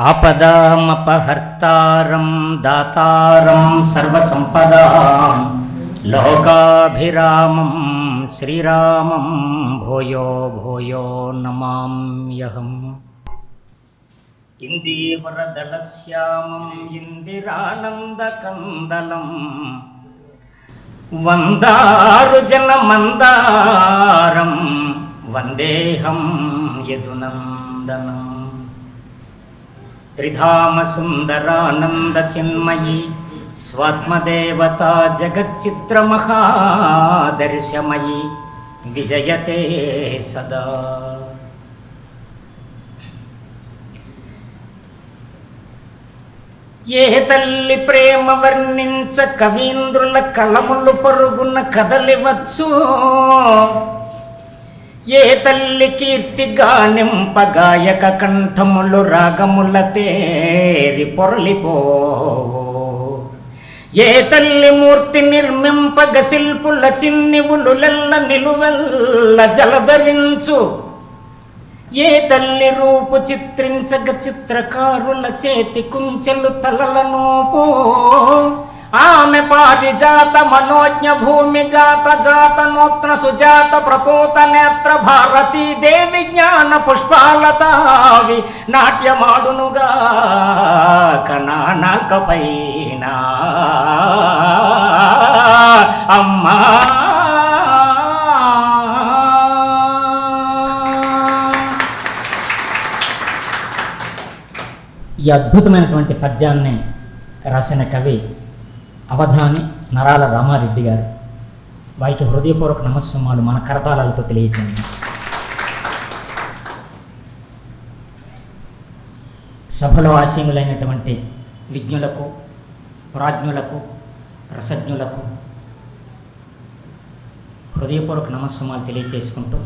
ఆపదామపహర్తారం దాతారం సర్వసంపదాం లోకాభిరామం శ్రీరామం భూయో భూయో నమామ్యహం. ఇందీవరదళశ్యామం ఇందిరానందకందలం వందారుజనమందారం వందేహం యదునందనం. త్రిధామసుందరానందచిన్మయీ స్వాత్మదేవతా జగచ్చిత్రమహాదర్శమయీ విజయతే సదా. ఏ తల్లి ప్రేమ వర్ణించ కవీంద్రుల కలములు పరుగున కదలివచ్చు, ఏ తల్లి కీర్తి గానింప గాయక కంఠములు రాగముల తేరి పొరలిపోవు, ఏ తల్లి మూర్తి నిర్మింపగ శిల్పుల చిన్నివులులెల్ల నిలువెల్ల జలధరించు, ఏ తల్లి రూపు చిత్రించగ చిత్రకారుల చేతి కుంచెలు తలలనోపో, ఆమె పారిజాత మనోజ్ఞ భూమి జాత జాత నోత్ర సుజాత ప్రపోత నేత్ర భారతీ దేవి జ్ఞాన పుష్పాలతావి నాట్యమాడునుగా కనానకపైన అమ్మా. ఈ అద్భుతమైనటువంటి పద్యాన్ని రాసిన కవి అవధాని నరాల రామారెడ్డి గారు. వారికి హృదయపూర్వక నమస్సుమాలు మన కరతాళాలతో తెలియజేయండి. సభలో ఆసీనులైనటువంటి విజ్ఞులకు, ప్రాజ్ఞులకు, రసజ్ఞులకు హృదయపూర్వక నమస్సుమాలు తెలియజేసుకుంటూ,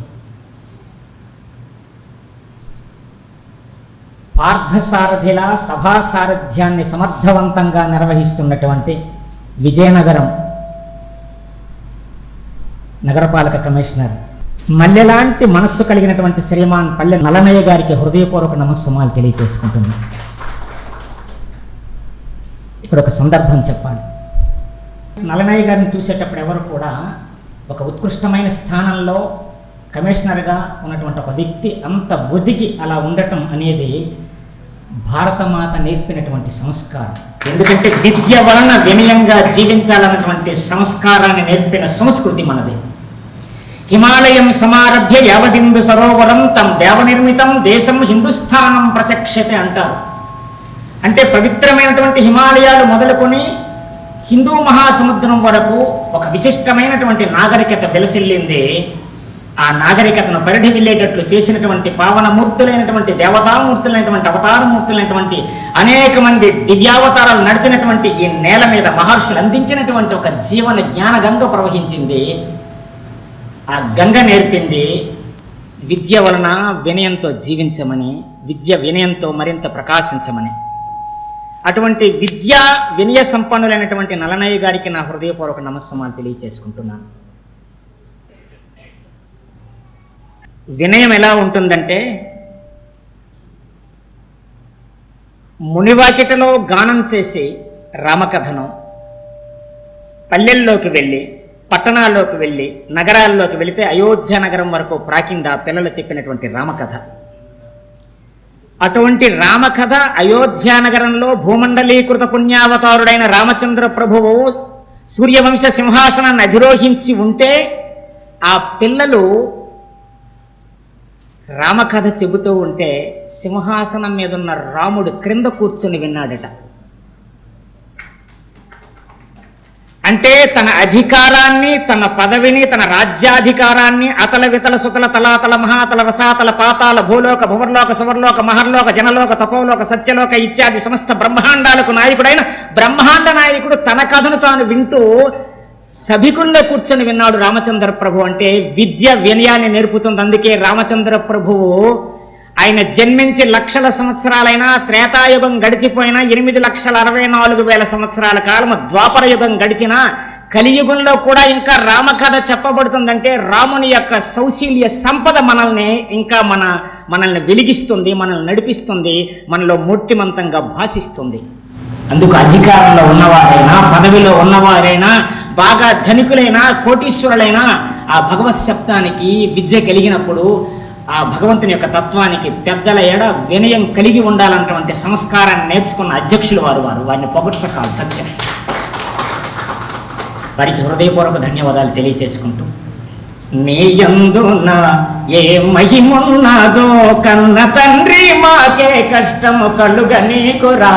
పార్థసారథిల సభా సారథ్యాన్ని సమర్థవంతంగా నిర్వహిస్తున్నటువంటి విజయనగరం నగరపాలక కమిషనర్ మల్లెలాంటి మనస్సు కలిగినటువంటి శ్రీమాన్ పల్లె నలనయ్య గారికి హృదయపూర్వక నమస్సుమాలు తెలియజేసుకుంటున్నాను. ఇక్కడ ఒక సందర్భం చెప్పాలి. నలనయ్య గారిని చూసేటప్పుడు ఎవరు కూడా ఒక ఉత్కృష్టమైన స్థానంలో కమిషనర్గా ఉన్నటువంటి ఒక వ్యక్తి అంత ఒదిగి అలా ఉండటం అనేది భారతమాత నేర్పినటువంటి సంస్కారం. ఎందుకంటే విద్య వలన వినయంగా జీవించాలన్నటువంటి సంస్కారాన్ని నేర్పిన సంస్కృతి మనది. హిమాలయం సమారభ్య యావదిందు సరోవరం తం దేవనిర్మితం దేశం హిందుస్థానం ప్రచక్షతే అంటారు. అంటే పవిత్రమైనటువంటి హిమాలయాలు మొదలుకొని హిందూ మహాసముద్రం వరకు ఒక విశిష్టమైనటువంటి నాగరికత వెలసిల్లింది. ఆ నాగరికతను పరిధి వెళ్ళేటట్లు చేసినటువంటి పావనమూర్తులైనటువంటి దేవతామూర్తులైనటువంటి అవతారమూర్తులైనటువంటి అనేక మంది దివ్యావతారాలు నడిచినటువంటి ఈ నేల మీద మహర్షులు అందించినటువంటి ఒక జీవన జ్ఞాన గంగ ప్రవహించింది. ఆ గంగ నేర్పింది విద్య వలన వినయంతో జీవించమని, విద్య వినయంతో మరింత ప్రకాశించమని. అటువంటి విద్యా వినయ సంపన్నులైనటువంటి నలనయ్య గారికి నా హృదయపూర్వక నమస్సుమాలు తెలియచేసుకుంటున్నాను. వినయం ఎలా ఉంటుందంటే, మునివాకిటలో గానం చేసి రామకథను పల్లెల్లోకి వెళ్ళి, పట్టణాల్లోకి వెళ్ళి, నగరాల్లోకి వెళితే అయోధ్య నగరం వరకు ప్రాకింద పిల్లలు చెప్పినటువంటి రామకథ. అటువంటి రామకథ అయోధ్య నగరంలో భూమండలీకృత పుణ్యావతారుడైన రామచంద్ర ప్రభువు సూర్యవంశ సింహాసనాన్ని అధిరోహించి ఉంటే ఆ పిల్లలు రామకథ చెబుతూ ఉంటే సింహాసనం మీద ఉన్న రాముడు క్రింద కూర్చొని విన్నాడట. అంటే తన అధికారాన్ని, తన పదవిని, తన రాజ్యాధికారాన్ని అతల వితల సుతల తలాతల మహాతల రసాతల పాతాల భూలోక భువర్లోక సువర్లోక మహర్లోక జనలోక తపోలోక సత్యలోక ఇత్యాది సమస్త బ్రహ్మాండాలకు నాయకుడైన బ్రహ్మాండ నాయకుడు తన కథను తాను వింటూ సభికుల్లో కూర్చొని విన్నాడు రామచంద్ర ప్రభు. అంటే విద్య వినయాన్ని నేర్పుతుంది. అందుకే రామచంద్ర ప్రభువు ఆయన జన్మించి లక్షల సంవత్సరాలైనా, త్రేతాయుగం గడిచిపోయినా 8,64,000 సంవత్సరాల కాలం ద్వాపర యుగం గడిచినా కలియుగంలో కూడా ఇంకా రామకథ చెప్పబడుతుందంటే రాముని యొక్క సౌశీల్య సంపద మనల్ని వెలిగిస్తుంది, మనల్ని నడిపిస్తుంది, మనలో మూర్తిమంతంగా భాషిస్తుంది. అందుకు అధికారంలో ఉన్నవారైనా, పదవిలో ఉన్నవారైనా, బాగా ధనికులైనా, కోటీశ్వరులైనా ఆ భగవత్ శబ్దానికి విద్య కలిగినప్పుడు, ఆ భగవంతుని యొక్క తత్వానికి పెద్దల ఎడ వినయం కలిగి ఉండాలన్నటువంటి సంస్కారాన్ని నేర్చుకున్న అధ్యక్షులు వారిని పొగట్టకాలు సత్యం. వారికి హృదయపూర్వక ధన్యవాదాలు తెలియచేసుకుంటూ, నీయందున ఏ మహిమున్నదో కన్న తండ్రి మాకే కష్టము కలుగ నీకురా,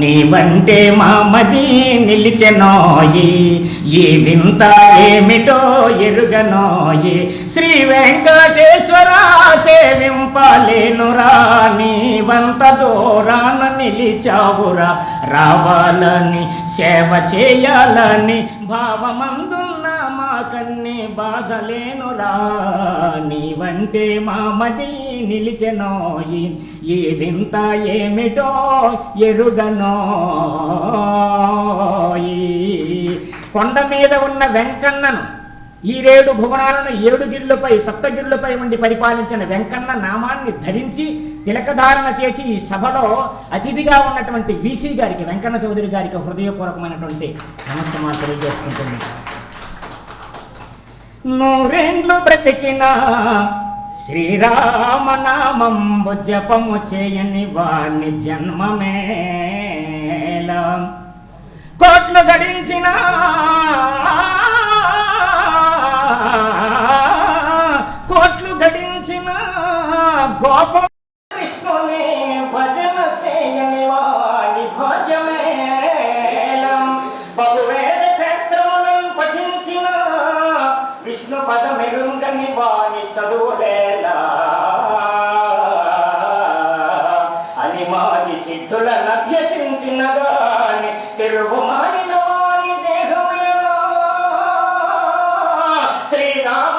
నీవంటే మా మది నిలిచెనోయి, ఈ వింత ఏమిటో ఎరుగనోయి, శ్రీ వెంకటేశ్వర సేవింపలేనురా, నీవంత దూరాన నిలిచావురా, రావాలని సేవ చేయాలని భావమందున్న మాకన్ని బాధలేనురా, నీవంటే మా మది నిలిచెనోయి, ఈ వింత ఏమిటో ఎరుగనోయి. కొండ మీద ఉన్న వెంకన్నను, ఈ 7 భువనాలను 7 గిరులపై సప్తగిరులపై ఉండి పరిపాలించిన వెంకన్న నామాన్ని ధరించి తిలకధారణ చేసి ఈ సభలో అతిథిగా ఉన్నటువంటి వీసీ గారికి, వెంకన్న చౌదరి గారికి హృదయపూర్వకమైనటువంటి నమస్కారం తెలియజేసుకుంటుంది. నూరేండ్లు బ్రతికిన శ్రీరామనామంబు జపము చేయని వాణ్ణి జన్మమేల, కోట్లు గడించిన గోప కృష్ణుని భజన చేయని వాణి భాగ్యమేలం, బహువేద శాస్త్రములను పఠించిన విష్ణు పదమెరుంగని వాణి చదువులేలా, అని మాది సిద్ధులను అభ్యసించిన గాని తిరుగు మాడిన వాణి దేహమేలా, శ్రీరామ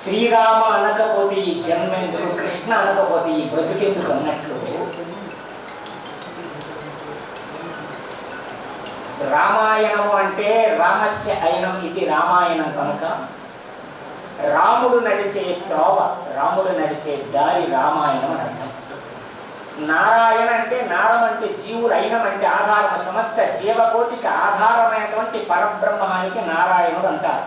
శ్రీరామ అనకపోతే ఈ జన్మెందుకు, కృష్ణ అనకపోతే ఈ బ్రతుకెందుకు అన్నట్లు రామాయణము అంటే రామస్య అయినం, ఇది రామాయణం కనుక రాముడు నడిచే త్రోవ, రాముడు నడిచే దారి రామాయణం అని అర్థం. నారాయణ అంటే, నారం అంటే జీవుడు, అయినం అంటే ఆధారం, సమస్త జీవకోటికి ఆధారమైనటువంటి పరబ్రహ్మానికి నారాయణుడు అంటారు.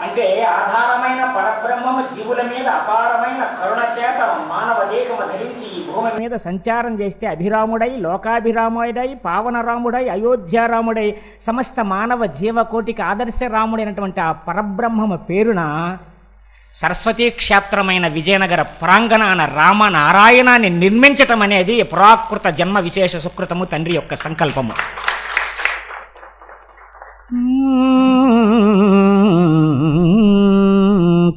అంటే ఆధారమైన పరబ్రహ్మము జీవుల మీద అపారమైన కరుణ చేత మానవ దేహము ధరించి ఈ భూమి మీద సంచారం చేస్తే అభిరాముడై, లోకాభిరాముడై, పావనరాముడై, అయోధ్యారాముడై సమస్త మానవ జీవకోటికి ఆదర్శ రాముడైనటువంటి ఆ పరబ్రహ్మము పేరున సరస్వతీ క్షేత్రమైన విజయనగర ప్రాంగణాన రామనారాయణాన్ని నిర్మించటం అనేది పురాకృత జన్మ విశేష సుకృతము, తండ్రి యొక్క సంకల్పము.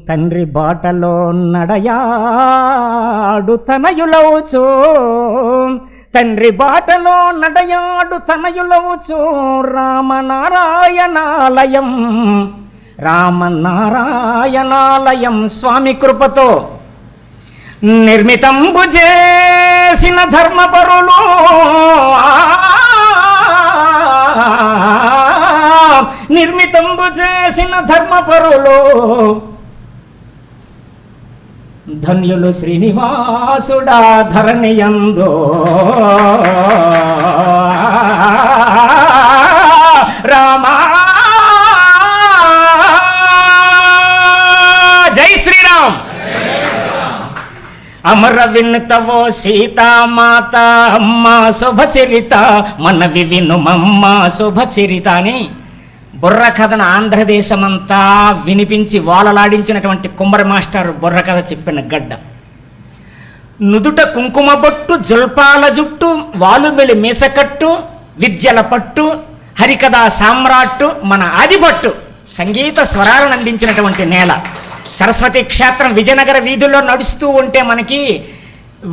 తండ్రి బాటలో నడయాడు తనయులవుచు, తండ్రి బాటలో నడయాడు తనయులవుచు, రామనారాయణాలయం, రామనారాయణాలయం స్వామి కృపతో నిర్మితంబు చేసిన ధర్మపరులు, నిర్మితంబు చేసిన ధర్మపరులు ధన్యులు శ్రీనివాసుడా ధరణియందో, రామా జై శ్రీరామ్. అమర వినుతవో సీతామాత అమ్మ శుభచరిత, మనవి వినుమమ్మ శుభచరిత అని బుర్రకథను ఆంధ్రదేశమంతా వినిపించి వాలలాడించినటువంటి కుమ్మరి మాస్టర్ బుర్రకథ చెప్పిన గడ్డ. నుదుట కుంకుమ బొట్టు, జుల్పాల జుట్టు, వాలుబెలి మీసకట్టు, విద్యల పట్టు, హరికథా సామ్రాట్టు, మన ఆదిపట్టు సంగీత స్వరాలను అందించినటువంటి నేల. సరస్వతి క్షేత్రం విజయనగర వీధుల్లో నడుస్తూ ఉంటే మనకి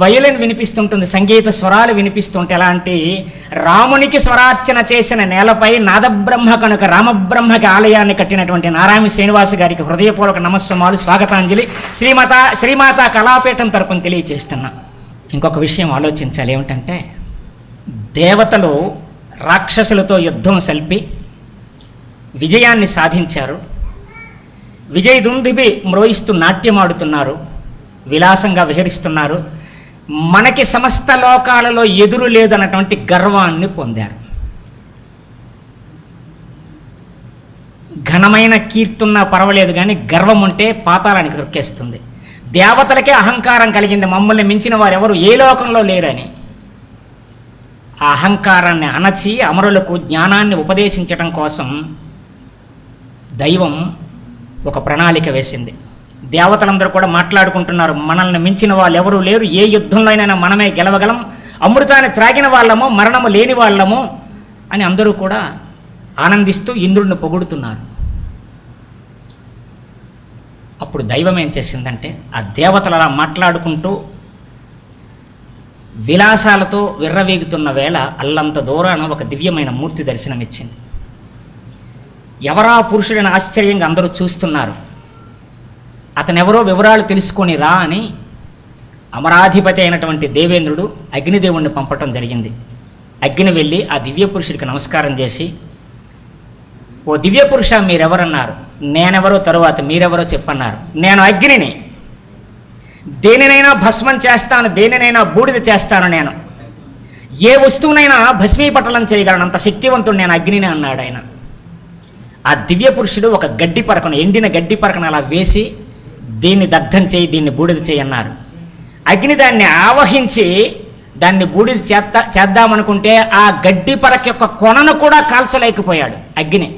వయలిన్ వినిపిస్తుంటుంది, సంగీత స్వరాలు వినిపిస్తుంటే, అలాంటి రామునికి స్వరార్చన చేసిన నేలపై నాదబ్రహ్మ కనుక రామబ్రహ్మకి ఆలయాన్ని కట్టినటువంటి నారాయణ శ్రీనివాస్ గారికి హృదయపూర్వక నమస్సుమాలు, స్వాగతాంజలి శ్రీమాత కళాపీఠం తరపున తెలియజేస్తున్నా. ఇంకొక విషయం ఆలోచించాలి, ఏమిటంటే దేవతలు రాక్షసులతో యుద్ధం సల్పి విజయాన్ని సాధించారు. విజయదుందుబి మ్రోయిస్తూ నాట్యమాడుతున్నారు, విలాసంగా విహరిస్తున్నారు. మనకి సమస్త లోకాలలో ఎదురు లేదన్నటువంటి గర్వాన్ని పొందారు. ఘనమైన కీర్తున్నా పర్వాలేదు కానీ గర్వం ఉంటే పాతాళానికి దొరికేస్తుంది. దేవతలకే అహంకారం కలిగింది, మమ్మల్ని మించిన వారు ఎవరు ఏ లోకంలో లేరని. ఆ అహంకారాన్ని అణచి అమరులకు జ్ఞానాన్ని ఉపదేశించడం కోసం దైవం ఒక ప్రణాళిక వేసింది. దేవతలందరూ కూడా మాట్లాడుకుంటున్నారు, మనల్ని మించిన వాళ్ళు ఎవరూ లేరు, ఏ యుద్ధంలో అయినా మనమే గెలవగలం, అమృతాన్ని త్రాగిన వాళ్ళము, మరణము లేని వాళ్ళము అని అందరూ కూడా ఆనందిస్తూ ఇంద్రుడిని పొగుడుతున్నారు. అప్పుడు దైవం ఏం చేసిందంటే, ఆ దేవతలు అలా మాట్లాడుకుంటూ విలాసాలతో విర్రవీగుతున్న వేళ అల్లంత దూరాన ఒక దివ్యమైన మూర్తి దర్శనమిచ్చింది. ఎవరా పురుషుడని ఆశ్చర్యంగా అందరూ చూస్తున్నారు. అతనెవరో వివరాలు తెలుసుకొని రా అని అమరాధిపతి అయినటువంటి దేవేంద్రుడు అగ్నిదేవుణ్ణి పంపటం జరిగింది. అగ్ని వెళ్ళి ఆ దివ్య పురుషుడికి నమస్కారం చేసి, ఓ దివ్య పురుష మీరెవరన్నారు, నేనెవరో తరువాత మీరెవరో చెప్పన్నారు. నేను అగ్నిని, దేనినైనా భస్మం చేస్తాను, దేనినైనా బూడిద చేస్తాను, నేను ఏ వస్తువునైనా భస్మీపటలం చేయగలను, అంత శక్తివంతుడు నేను అగ్నిని అన్నాడు ఆయన. ఆ దివ్య పురుషుడు ఒక గడ్డి పరకను, ఎండిన గడ్డి పరకను అలా వేసి, దీన్ని దగ్ధం చేయి, దీన్ని బూడిద చేయి అన్నారు. అగ్ని దాన్ని ఆవహించి దాన్ని బూడిద చేద్దామనుకుంటే ఆ గడ్డి పరక యొక్క కొనను కూడా కాల్చలేకపోయాడు. అగ్ని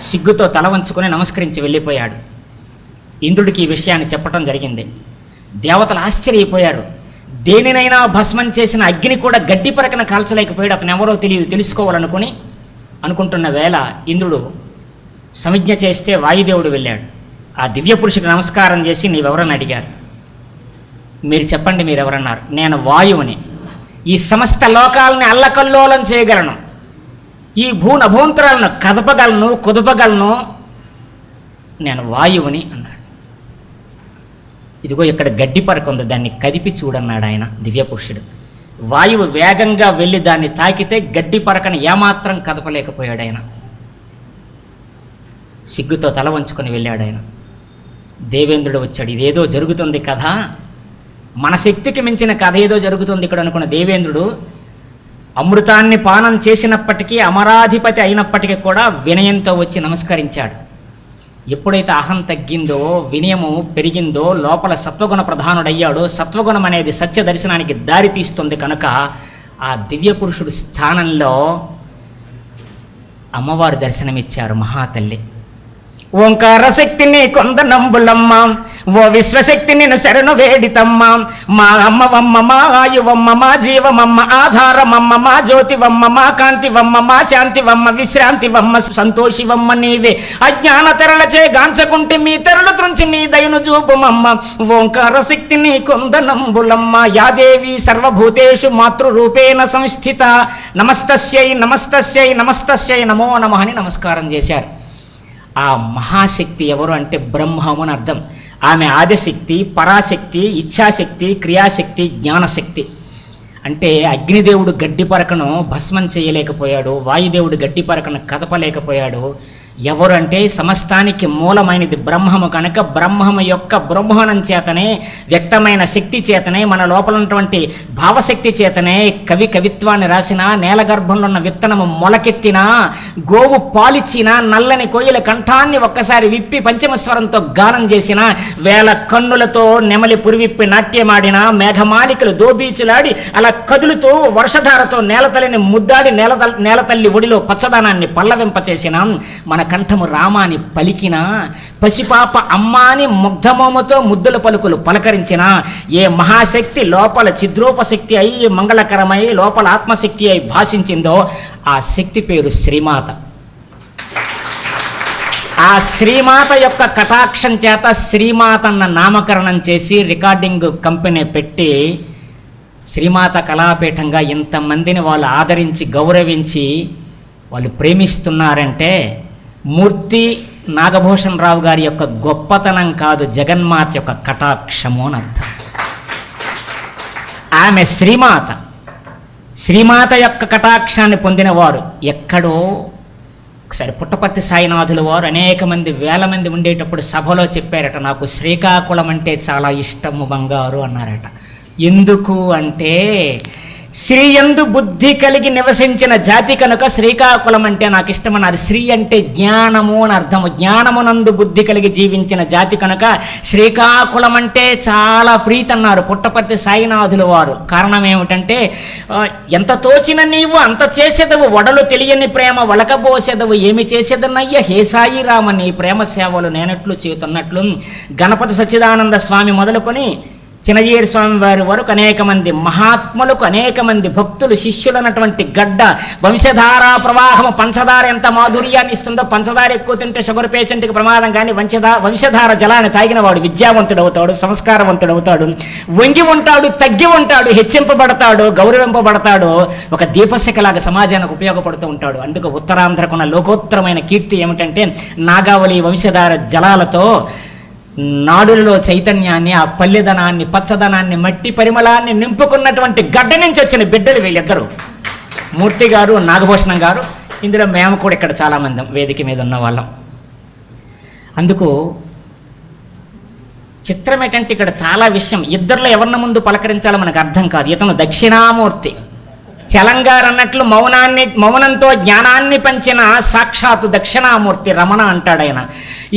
సిగ్గుతో తల వంచుకొని నమస్కరించి వెళ్ళిపోయాడు. ఇంద్రుడికి ఈ విషయాన్ని చెప్పడం జరిగింది. దేవతలు ఆశ్చర్యపోయారు. దేనినైనా భస్మం చేసిన అగ్ని కూడా గడ్డి పరకను కాల్చలేకపోయాడు, అతను ఎవరో అనుకుంటున్న వేళ ఇంద్రుడు సమిజ్ఞ చేస్తే వాయుదేవుడు వెళ్ళాడు. ఆ దివ్య పురుషుడికి నమస్కారం చేసి, నీవెవరని అడిగారు. మీరు చెప్పండి, మీరెవరన్నారు. నేను వాయువుని, ఈ సమస్త లోకాలని అల్లకల్లోలం చేయగలను, ఈ భూనభోంతరాలను కదపగలను, కుదపగలను, నేను వాయువుని అన్నాడు. ఇదిగో ఇక్కడ గడ్డి పరక ఉంది, దాన్ని కదిపి చూడన్నాడు ఆయన దివ్య పురుషుడు. వాయువు వేగంగా వెళ్ళి దాన్ని తాకితే గడ్డి పరకను ఏమాత్రం కదపలేకపోయాడు ఆయన. సిగ్గుతో తల వంచుకొని వెళ్ళాడు ఆయన. దేవేంద్రుడు వచ్చాడు, ఇదేదో జరుగుతుంది కథ, మన శక్తికి మించిన కథ ఏదో జరుగుతుంది ఇక్కడ అనుకున్న దేవేంద్రుడు అమృతాన్ని పానం చేసినప్పటికీ, అమరాధిపతి అయినప్పటికీ కూడా వినయంతో వచ్చి నమస్కరించాడు. ఎప్పుడైతే అహం తగ్గిందో, వినయము పెరిగిందో, లోపల సత్వగుణ ప్రధానుడయ్యాడో, సత్వగుణం అనేది సత్య దర్శనానికి దారి తీస్తుంది కనుక ఆ దివ్య పురుషుడు స్థానంలో అమ్మవారు దర్శనమిచ్చారు, మహాతల్లి. ఓంకార శక్తిని కొందనంబులమ్మ, ఓ విశ్వశక్తి నిన్ను శరణు వేడితమ్మ, మా అమ్మవమ్మ, మా ఆయువమ్మ, మా జీవమమ్మ, ఆధారమమ్మ, మా జ్యోతివమ్మ, మా కాంతివమ్మ, మా శాంతివమ్మ, విశ్రాంతివమ్మ, సంతోషివమ్మ నీవే. అజ్ఞాన తెరలచే గాంచకుంటే మీ తెరలు త్రుంచి నీ దయను చూపుమమ్మ. ఓంకార శక్తిని కొందనంబులమ్మ, యాదేవి సర్వభూతేషు మాతృరూపేణ సంస్థిత, నమస్తస్యై నమస్తస్యై నమస్తస్యై నమో నమః అని నమస్కారం చేశారు. ఆ మహాశక్తి ఎవరు అంటే బ్రహ్మము అని అర్థం. ఆమె ఆదిశక్తి, పరాశక్తి, ఇచ్ఛాశక్తి, క్రియాశక్తి, జ్ఞానశక్తి. అంటే అగ్నిదేవుడు గడ్డి పరకను భస్మం చేయలేకపోయాడు, వాయుదేవుడు గడ్డి పరకను కదపలేకపోయాడు. ఎవరు అంటే సమస్తానికి మూలమైనది బ్రహ్మము కనుక బ్రహ్మము యొక్క బ్రహ్మణం చేతనే, వ్యక్తమైన శక్తి చేతనే, మన లోపల ఉన్నటువంటి భావశక్తి చేతనే కవిత్వాన్ని రాసిన, నేల గర్భంలో ఉన్న విత్తనము మొలకెత్తినా, గోవు పాలిచ్చిన, నల్లని కోయిల కంఠాన్ని ఒక్కసారి విప్పి పంచమస్వరంతో గానం చేసిన, వేల కన్నులతో నెమలి పురివిప్పి నాట్యమాడిన, మేఘమాలికలు దోబీచులాడి అలా కదులుతూ వర్షధారతో నేలతల్లిని ముద్దాడి నేలతల్లి ఒడిలో పచ్చదనాన్ని పల్లవింపచేసిన, మన కంఠము రామాని పలికిన, పసిపాప అమ్మాని ముగ్ధమోముతో ముద్దుల పలుకులు పలకరించిన, ఏ మహాశక్తి లోపల చిద్రూపశక్తి అయి మంగళకరమై లోపల ఆత్మశక్తి అయి భాషించిందో ఆ శక్తి పేరు శ్రీమాత. ఆ శ్రీమాత యొక్క కటాక్షం చేత శ్రీమాత అన్న నామకరణం చేసి రికార్డింగ్ కంపెనీ పెట్టి శ్రీమాత కళాపీఠంగా ఇంతమందిని వాళ్ళు ఆదరించి గౌరవించి వాళ్ళు ప్రేమిస్తున్నారంటే మూర్తి నాగభూషణ్ రావు గారి యొక్క గొప్పతనం కాదు, జగన్మాత యొక్క కటాక్షము అని అర్థం. ఆమె శ్రీమాత యొక్క కటాక్షాన్ని పొందినవారు ఎక్కడో ఒకసారి పుట్టపర్తి సాయినాథుల వారు అనేక మంది వేల మంది ఉండేటప్పుడు సభలో చెప్పారట, నాకు శ్రీకాకుళం అంటే చాలా ఇష్టము బంగారు అన్నారట. ఎందుకు అంటే శ్రీయందు బుద్ధి కలిగి నివసించిన జాతి కనుక శ్రీకాకుళం అంటే నాకు ఇష్టమన్నారు. శ్రీ అంటే జ్ఞానము అని అర్థము. జ్ఞానమునందు బుద్ధి కలిగి జీవించిన జాతి కనుక శ్రీకాకుళం అంటే చాలా ప్రీతి అన్నారు పుట్టపర్తి సాయినాథుల వారు. కారణం ఏమిటంటే ఎంత తోచిన నీవు అంత చేసేదవు, వడలు తెలియని ప్రేమ వలకబోసేదవు, ఏమి చేసేదన్నయ్య హే సాయి రామ నీ ప్రేమ సేవలు నేనట్లు చేతున్నట్లు గణపతి సచ్చిదానంద స్వామి మొదలుకొని చిన్నజీయర్ స్వామి వారి వరకు అనేక మంది మహాత్ములకు అనేక మంది భక్తులు శిష్యులన్నటువంటి గడ్డ వంశధారా ప్రవాహము. పంచదార ఎంత మాధుర్యాన్ని ఇస్తుందో, పంచదార ఎక్కువ తింటే షుగర్ పేషెంట్కి ప్రమాదం, కానీ వంశధార జలాన్ని తాగిన వాడు విద్యావంతుడవుతాడు, సంస్కారవంతుడవుతాడు, వంగి ఉంటాడు, తగ్గి ఉంటాడు, హెచ్చింపబడతాడు, గౌరవింపబడతాడు, ఒక దీపశిఖలాగా సమాజానికి ఉపయోగపడుతూ ఉంటాడు. అందుకు ఉత్తరాంధ్రకున్న లోకోత్తరమైన కీర్తి ఏమిటంటే నాగావళి వంశధార జలాలతో నాడులలో చైతన్యాన్ని, ఆ పల్లెదనాన్ని, పచ్చదనాన్ని, మట్టి పరిమళాన్ని నింపుకున్నటువంటి గడ్డ నుంచి వచ్చిన బిడ్డలు వీళ్ళిద్దరూ, మూర్తి గారు, నాగభూషణం గారు. ఇందులో మేము కూడా ఇక్కడ చాలామంది వేదిక మీద ఉన్న వాళ్ళం. అందుకు చిత్రం ఏంటంటే ఇక్కడ చాలా విషయం, ఇద్దరిలో ఎవరిన ముందు పలకరించాలో మనకు అర్థం కాదు. ఇతను దక్షిణామూర్తి, చలంగారు అన్నట్లు మౌనంతో జ్ఞానాన్ని పంచిన సాక్షాత్తు దక్షిణామూర్తి రమణ అంటాడు ఆయన.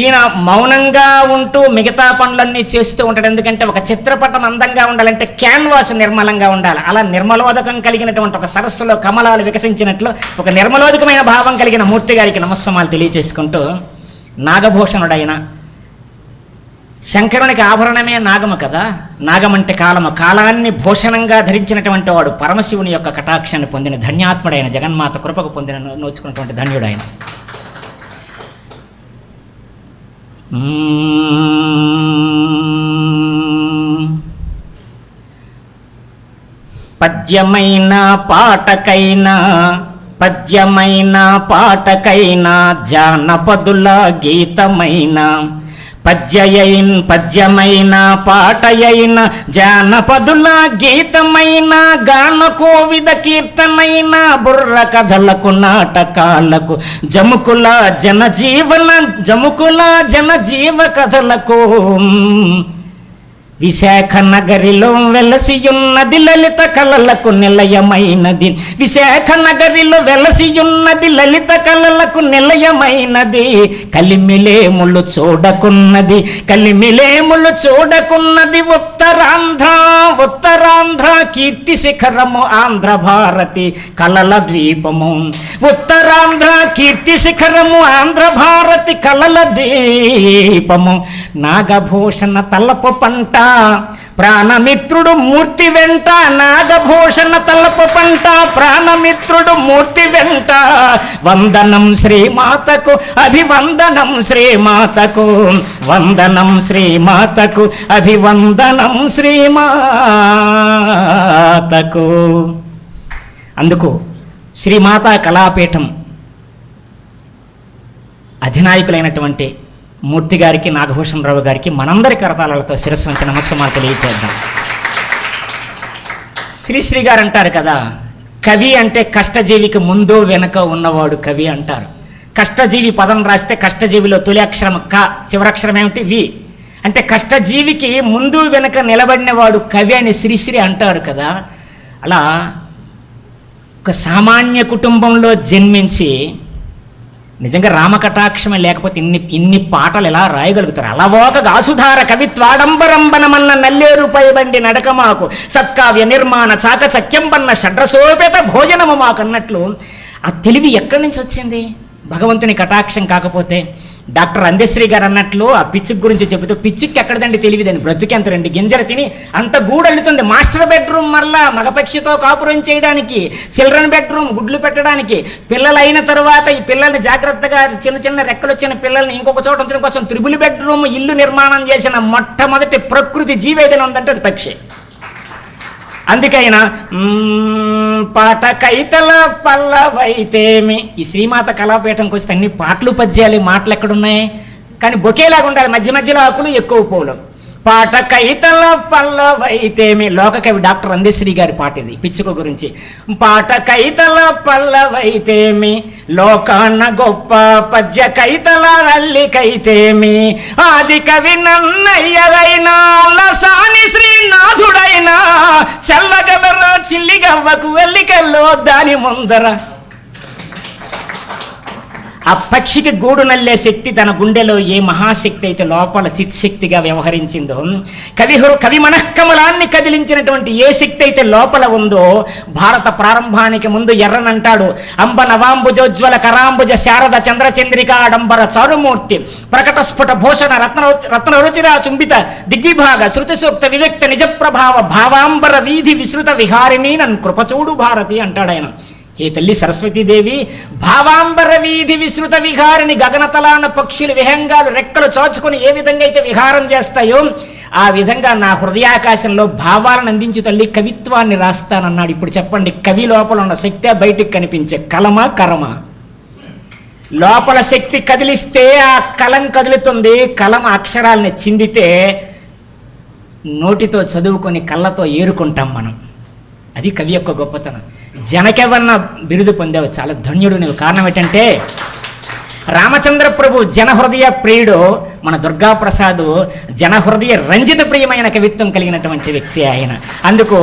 ఈయన మౌనంగా ఉంటూ మిగతా పనులన్నీ చేస్తూ ఉంటాడు. ఎందుకంటే ఒక చిత్రపటం అందంగా ఉండాలంటే క్యాన్వాస్ నిర్మలంగా ఉండాలి. అలా నిర్మలోదకం కలిగినటువంటి ఒక సరస్సులో కమలాలు వికసించినట్లు ఒక నిర్మలోదకమైన భావం కలిగిన మూర్తి గారికి నమస్సమాలు తెలియచేసుకుంటూ, నాగభూషణుడైన శంకరునికి ఆభరణమే నాగము కదా, నాగమంటే కాలము, కాలాన్ని భూషణంగా ధరించినటువంటి వాడు పరమశివుని యొక్క కటాక్షాన్ని పొందిన ధన్యాత్ముడైన, జగన్మాత కృపకు పొందిన నోచుకున్నటువంటి ధన్యుడైన. పద్యమైన పాటకైనా జానపదుల గీతమైన, పద్యమైన పాటయైన జానపదుల గీతమైన, గాన కోవిద కీర్తనైన, బుర్ర కథలకు నాటకాలకు, జముకుల జనజీవ కథలకు, విశాఖ నగరిలో వెలసియున్నది లలిత కళలకు నిలయమైనది, విశాఖ నగరిలో వెలసియున్నది లలిత కళలకు నిలయమైనది, కలిమిలేములు చూడకున్నది ఉత్తరాంధ్ర కీర్తి శిఖరము, ఆంధ్ర భారతి కళల ద్వీపము, ఉత్తరాంధ్ర కీర్తి శిఖరము, ఆంధ్ర భారతి కళల ద్వీపము, నాగభూషణ తలపు పంట ప్రాణమిత్రుడు మూర్తి వెంట, నాగభూషణ తలపు పంట ప్రాణమిత్రుడు మూర్తి వెంట, వందనం శ్రీమాతకు అభివందనం శ్రీమాతకు, వందనం శ్రీమాతకు అభివందనం శ్రీమాతకు. అందుకు శ్రీమాతా కళాపీఠం అధినాయకులైనటువంటి మూర్తి గారికి, నాగభూషణ్ రావు గారికి మనందరి కరతాళాలతో శిరస్సు వంచి నమస్సమాలు తెలియజేద్దాం. శ్రీశ్రీ గారు అంటారు కదా, కవి అంటే కష్టజీవికి ముందు వెనుక ఉన్నవాడు కవి అంటారు. కష్టజీవి పదం రాస్తే కష్టజీవిలో తొలి అక్షరం క, చివరక్షరం ఏమిటి వి. అంటే కష్టజీవికి ముందు వెనుక నిలబడిన వాడు కవి అని శ్రీశ్రీ అంటారు కదా. అలా ఒక సామాన్య కుటుంబంలో జన్మించి నిజంగా రామకటాక్షమే లేకపోతే ఇన్ని పాటలు ఎలా రాయగలుగుతారు? అలవోక గాసుధార కవిత్వాడంబరంబనమన్న నల్లేరు పైబండి నడక మాకు, సత్కావ్య నిర్మాణ చాకచక్యంబన్న షడ్రసోపేత భోజనము మాకు అన్నట్లు ఆ తెలివి ఎక్కడి నుంచి వచ్చింది? భగవంతుని కటాక్షం కాకపోతే డాక్టర్ అందశ్రీ గారు అన్నట్లు ఆ పిచ్చుక్ గురించి చెబుతూ, పిచ్చుక్కి ఎక్కడదండి తెలియదండి, బ్రతికెంత 2 గింజలు తిని అంత గూడెళ్తుంది. మాస్టర్ బెడ్రూమ్ మరలా మగపక్షితో కాపురం చేయడానికి, చిల్డ్రన్ బెడ్రూమ్ గుడ్లు పెట్టడానికి, పిల్లలు అయిన తర్వాత ఈ పిల్లల్ని జాగ్రత్తగా చిన్న చిన్న రెక్కలు వచ్చిన పిల్లల్ని ఇంకొక చోట ఉంచడం కోసం త్రిబుల్ బెడ్రూమ్ ఇల్లు నిర్మాణం చేసిన మొట్టమొదటి ప్రకృతి జీవి ఏదైనా ఉందంటే అది పక్షి. అందుకైనా పాట కైతల పల్లవైతేమి, ఈ శ్రీమాత కళాపీఠంకి వస్తే అన్ని పాటలు పద్యాలు, మాటలు ఎక్కడున్నాయి, కానీ బొకేలాగా ఉండాలి, మధ్య మధ్యలో ఆకులు ఎక్కువ పూలు. పాట కైతల పల్లవైతేమి, లోకకవి డాక్టర్ అందశ్రీ గారి పాట ఇది పిచ్చుక గురించి. పాట కైతల పల్లవైతేమి, లోకాన గొప్ప పద్య కైతల అల్లికైతేమి, ఆది కవి నన్నయ్యదైనా లసాని శ్రీనాథుడైనా చల్లగలరా చిల్లిగవ్వకు వెల్లికల్లో దాని ముందర. ఆ పక్షికి గూడు నల్లే శక్తి తన గుండెలో ఏ మహాశక్తి అయితే లోపల చిత్శక్తిగా వ్యవహరించిందో, కవి మనఃకమలాన్ని కదిలించినటువంటి ఏ శక్తి అయితే లోపల ఉందో, భారత ప్రారంభానికి ముందు ఎర్రనంటాడు, అంబ నవాంబుజోజ్వల కరాంబుజ శారద చంద్రచంద్రికా డంబర చారుమూర్తి ప్రకట స్ఫుట భూషణ రత్న రుచిరా చుంబిత దిగ్విభాగ శృతి సూక్త వివ్యక్త నిజ ప్రభావ భావాంబర వీధి విశ్రుత విహారిణి నన్ను కృపచూడు భారతి అంటాడు ఆయన. ఏ తల్లి సరస్వతీదేవి, భావాంబర వీధి విశ్రుత విహారిని, గగనతలాన పక్షులు విహంగాలు రెక్కలు చాచుకొని ఏ విధంగా అయితే విహారం చేస్తాయో ఆ విధంగా నా హృదయాకాశంలో భావాలను అందించు తల్లి, కవిత్వాన్ని రాస్తానన్నాడు. ఇప్పుడు చెప్పండి, కవి లోపల ఉన్న శక్తి బయటికి కనిపించే కలమా కరమా? లోపల శక్తి కదిలిస్తే ఆ కలం కదులుతుంది. కలం అక్షరాలని చిందితే నోటితో చదువుకొని కళ్ళతో ఏరుకుంటాం మనం. అది కవి యొక్క గొప్పతనం. జనకెవన్న బిరుదు పొందావు, చాలా ధన్యుడు నువ్వు. కారణం ఏంటంటే రామచంద్ర ప్రభు జనహృదయ ప్రియుడు, మన దుర్గాప్రసాద్ జనహృదయ రంజిత ప్రియమైన కవిత్వం కలిగినటువంటి వ్యక్తి ఆయన. అందుకు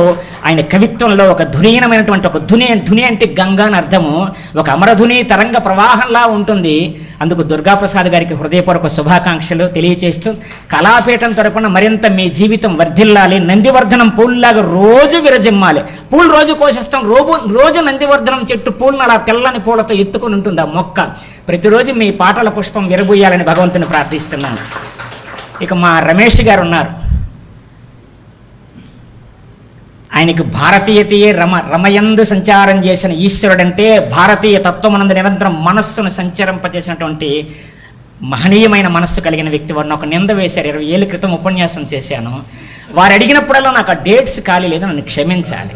ఆయన కవిత్వంలో ఒక ధునీనమైనటువంటి ఒక ధుని అంటే గంగా అని అర్థము, ఒక అమరధుని తరంగ ప్రవాహంలా ఉంటుంది. అందుకు దుర్గాప్రసాద్ గారికి హృదయపూర్వక శుభాకాంక్షలు తెలియచేస్తూ, కళాపీఠం తరపున మరింత మీ జీవితం వర్ధిల్లాలి, నందివర్ధనం పూల్లాగా రోజు విరజిమ్మాలి. పూలు రోజు కోసిస్తాం, రోజు నందివర్ధనం చెట్టు పూలను అలా తెల్లని పూలతో ఎత్తుకుని ఉంటుంది ఆ మొక్క. ప్రతిరోజు మీ పాటల పుష్పం విరబూయాలని భగవంతుని ప్రార్థిస్తున్నాను. ఇక మా రమేష్ గారు ఉన్నారు, ఆయనకి భారతీయతయే రమయందు సంచారం చేసిన ఈశ్వరుడంటే, భారతీయ తత్వమనందు నిరంతరం మనస్సును సంచరింపచేసినటువంటి మహనీయమైన మనస్సు కలిగిన వ్యక్తి. వారిని ఒక నింద వేశారు, 20 ఏళ్ళ క్రితం ఉపన్యాసం చేశాను. వారు అడిగినప్పుడల్లా నాకు ఆ డేట్స్ ఖాళీ లేదు, నన్ను క్షమించాలి.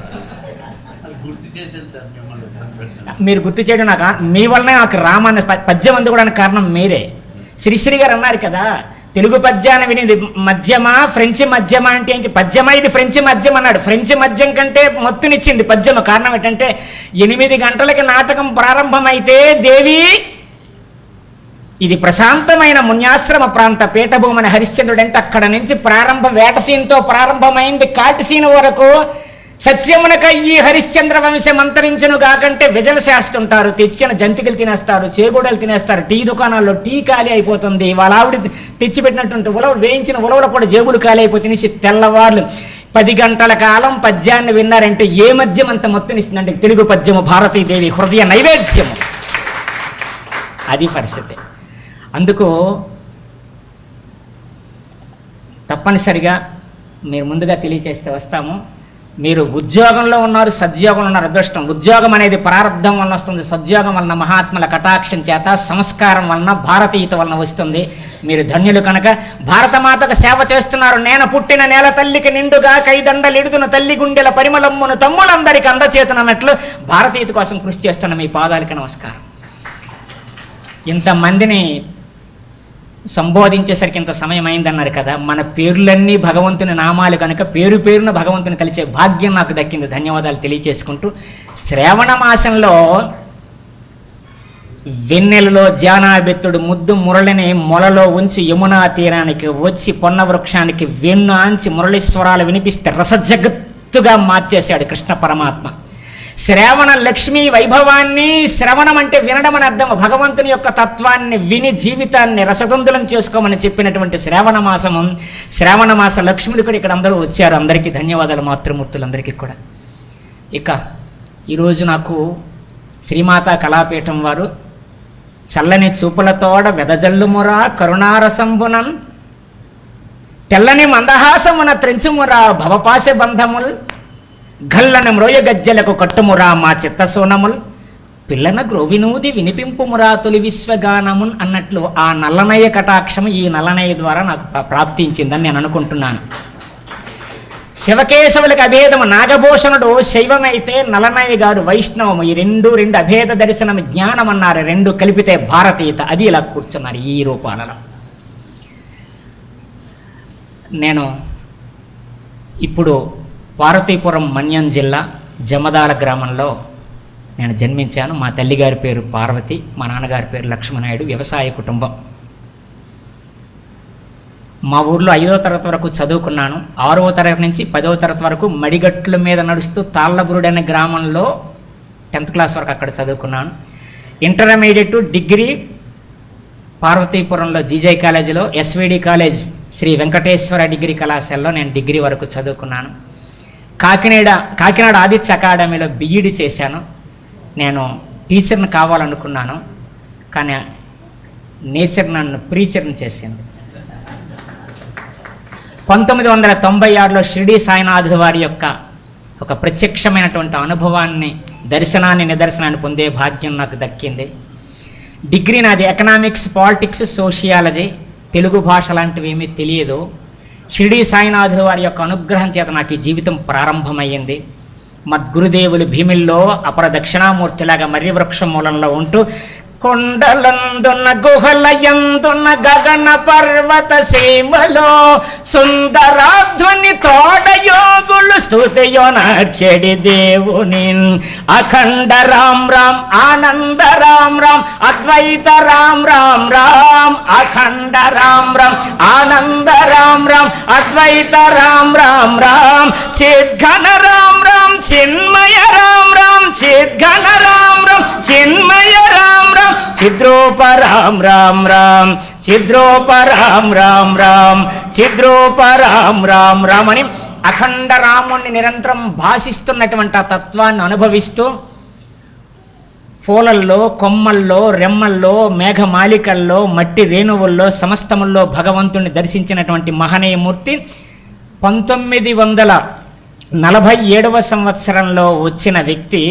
మీరు గుర్తు చేయడం నాకు, మీ వల్లనే నాకు రామాన్ని పద్యం అందుకోవడానికి కారణం మీరే. శ్రీశ్రీ గారు అన్నారు కదా, తెలుగు పద్యాన్ని వినిది మధ్యమా ఫ్రెంచ్ మధ్యమా అంటే ఏంటి, పద్యమా ఇది ఫ్రెంచ్ మద్యం అన్నాడు. ఫ్రెంచ్ మద్యం కంటే మత్తునిచ్చింది పద్యము. కారణం ఏంటంటే 8 గంటలకి నాటకం ప్రారంభమైతే దేవి ఇది ప్రశాంతమైన మున్యాశ్రమ ప్రాంత పీఠభూమని హరిశ్చంద్రుడు అంటే అక్కడ నుంచి ప్రారంభం వేటసీన్తో ప్రారంభమైంది కాటిసీన్ వరకు. సత్యమునక ఈ హరిశ్చంద్ర వంశం అంతరించును కాకంటే విజలు చేస్తుంటారు, తెచ్చిన జంతికలు తినేస్తారు, చేగూడలు తినేస్తారు, టీ దుకాణాల్లో టీ ఖాళీ అయిపోతుంది. వాళ్ళ ఆవిడ తెచ్చిపెట్టినటువంటి ఉలవలు, వేయించిన ఉలవలు కూడా జేబులు ఖాళీ అయిపోతుంది. తెల్లవాళ్ళు 10 గంటల కాలం పద్యాన్ని విన్నారంటే ఏ మద్యం అంత మొత్తునిస్తుందంటే తెలుగు పద్యము, భారతీదేవి హృదయ నైవేద్యము. అది పరిస్థితి. అందుకు తప్పనిసరిగా మీరు ముందుగా తెలియచేస్తే వస్తాము. మీరు ఉద్యోగంలో ఉన్నారు, సద్యోగంలో ఉన్నారు, అదృష్టం. ఉద్యోగం అనేది ప్రారంధం వలన వస్తుంది, సద్యోగం వలన మహాత్ముల కటాక్షం చేత, సంస్కారం వలన, భారతీయత వలన వస్తుంది. మీరు ధన్యులు కనుక భారతమాతకు సేవ చేస్తున్నారు. నేను పుట్టిన నేల తల్లికి నిండుగా కైదండలిడుతున్న తల్లి గుండెల పరిమళమ్మును తమ్ములందరికీ అందచేతనన్నట్లు భారతీయత కోసం కృషి చేస్తున్న మీ పాదాలకి నమస్కారం. ఇంతమందిని సంబోధించేసరికి ఇంత సమయం అయిందన్నారు కదా, మన పేర్లన్నీ భగవంతుని నామాలు కనుక పేరు పేరున భగవంతుని కలిసే భాగ్యం నాకు దక్కింది. ధన్యవాదాలు తెలియచేసుకుంటూ, శ్రావణ మాసంలో వెన్నెలలో జానాబెత్తుడు ముద్దు మురళిని మొలలో ఉంచి యమునా తీరానికి వచ్చి పొన్న వృక్షానికి వెన్ను ఆంచి మురళీశ్వరాలు వినిపిస్తే రసజగత్తుగా మార్చేశాడు కృష్ణ పరమాత్మ. శ్రావణ లక్ష్మీ వైభవాన్ని, శ్రవణం అంటే వినడం అని అర్థం, భగవంతుని యొక్క తత్వాన్ని విని జీవితాన్ని రసగొందులం చేసుకోమని చెప్పినటువంటి శ్రావణ మాసము. శ్రావణ మాస లక్ష్ములు కూడా ఇక్కడ అందరూ వచ్చారు. అందరికీ ధన్యవాదాలు, మాతృమూర్తులందరికీ కూడా. ఇక ఈరోజు నాకు శ్రీమాతా కళాపీఠం వారు చల్లని చూపులతోడ వెదజల్లుమురా కరుణారసంబునన్ తెల్లని మందహాసమున త్రెంచుమురా భవపాశ బంధముల్ గల్లని మ్రోయ గజ్జలకు కట్టుమురా మా చిత్తసోనముల్ పిల్లన గ్రోవినూది వినిపింపుమురా తొలి విశ్వగానమున్ అన్నట్లు ఆ నల్లనయ్య కటాక్షము ఈ నల్లనయ్య ద్వారా నాకు ప్రాప్తించిందని నేను అనుకుంటున్నాను. శివకేశవులకు అభేదము నాగభూషణుడు శైవమైతే నల్లనయ్య గారు వైష్ణవము. ఈ రెండు అభేద దర్శనం జ్ఞానం అన్నారు. రెండు కలిపితే భారతీయత. అది ఇలా కూర్చున్నారు ఈ రూపాలలో. నేను ఇప్పుడు పార్వతీపురం మన్యం జిల్లా జమదాల గ్రామంలో నేను జన్మించాను. మా తల్లిగారి పేరు పార్వతి, మా నాన్నగారి పేరు లక్ష్మణాయుడు. వ్యవసాయ కుటుంబం. మా ఊర్లో 5వ తరగతి వరకు చదువుకున్నాను. 6వ తరగతి నుంచి 10వ తరగతి వరకు మడిగట్ల మీద నడుస్తూ తాళ్ళబురుడు అనే గ్రామంలో 10th క్లాస్ వరకు అక్కడ చదువుకున్నాను. ఇంటర్మీడియట్ డిగ్రీ పార్వతీపురంలో జీజై కాలేజీలో, SVD college Shri Venkateswara degree కళాశాలలో నేను డిగ్రీ వరకు చదువుకున్నాను. కాకినాడ ఆదిత్య అకాడమీలో బిఈడి చేశాను. నేను టీచర్ని కావాలనుకున్నాను, కానీ నేచర్ నన్ను ప్రీచర్ని చేసింది. 1996లో షిరిడి సాయినాథ్ వారి యొక్క ఒక ప్రత్యక్షమైనటువంటి అనుభవాన్ని, దర్శనాన్ని, నిదర్శనాన్ని పొందే భాగ్యం నాకు దక్కింది. డిగ్రీ నాది ఎకనామిక్స్, పాలిటిక్స్, సోషియాలజీ. తెలుగు భాష లాంటివి ఏమీ తెలియదు. షిరిడి సాయినాథ్ వారి యొక్క అనుగ్రహం చేత నాకు ఈ జీవితం ప్రారంభమయ్యింది. మద్గురుదేవులు భీమిల్లో అపర దక్షిణామూర్తిలాగా మర్రి వృక్షం మూలంలో ఉంటూ కొండలందున్న గుహలయందున్న గగన పర్వత సీమలో సుందరాధ్వని తోడయోగులు స్తుతియో నాచెడి దేవుని అఖండ రామ్ రామ్ ఆనంద రామ్ రామ్ అద్వైత రామ్ రామ్ రామ్ అఖండ రామ్ రామ్ ఆనంద రామ్ రామ్ అద్వైత రామ్ రామ్ రామ్ చిద్ఘన రామ్ రామ్ చిన్మయ రామ్ రామ్ చిద్ఘన రామ్ రామ్ చిన్మయ రామ్ రామ్ చిద్రూప రామ్ రామ్ రామ్ చిద్రూప రామ్ రామ్ రామ్ చిద్రూప రామ్ రామ్ రామ్ అని అఖండ రాముణ్ణి నిరంతరం భాషిస్తున్నటువంటి ఆ తత్వాన్ని అనుభవిస్తూ పూలల్లో, కొమ్మల్లో, రెమ్మల్లో, మేఘమాలికల్లో, మట్టి రేణువుల్లో, సమస్తముల్లో భగవంతుణ్ణి దర్శించినటువంటి మహనీయమూర్తి 1947వ సంవత్సరంలో వచ్చిన వ్యక్తి.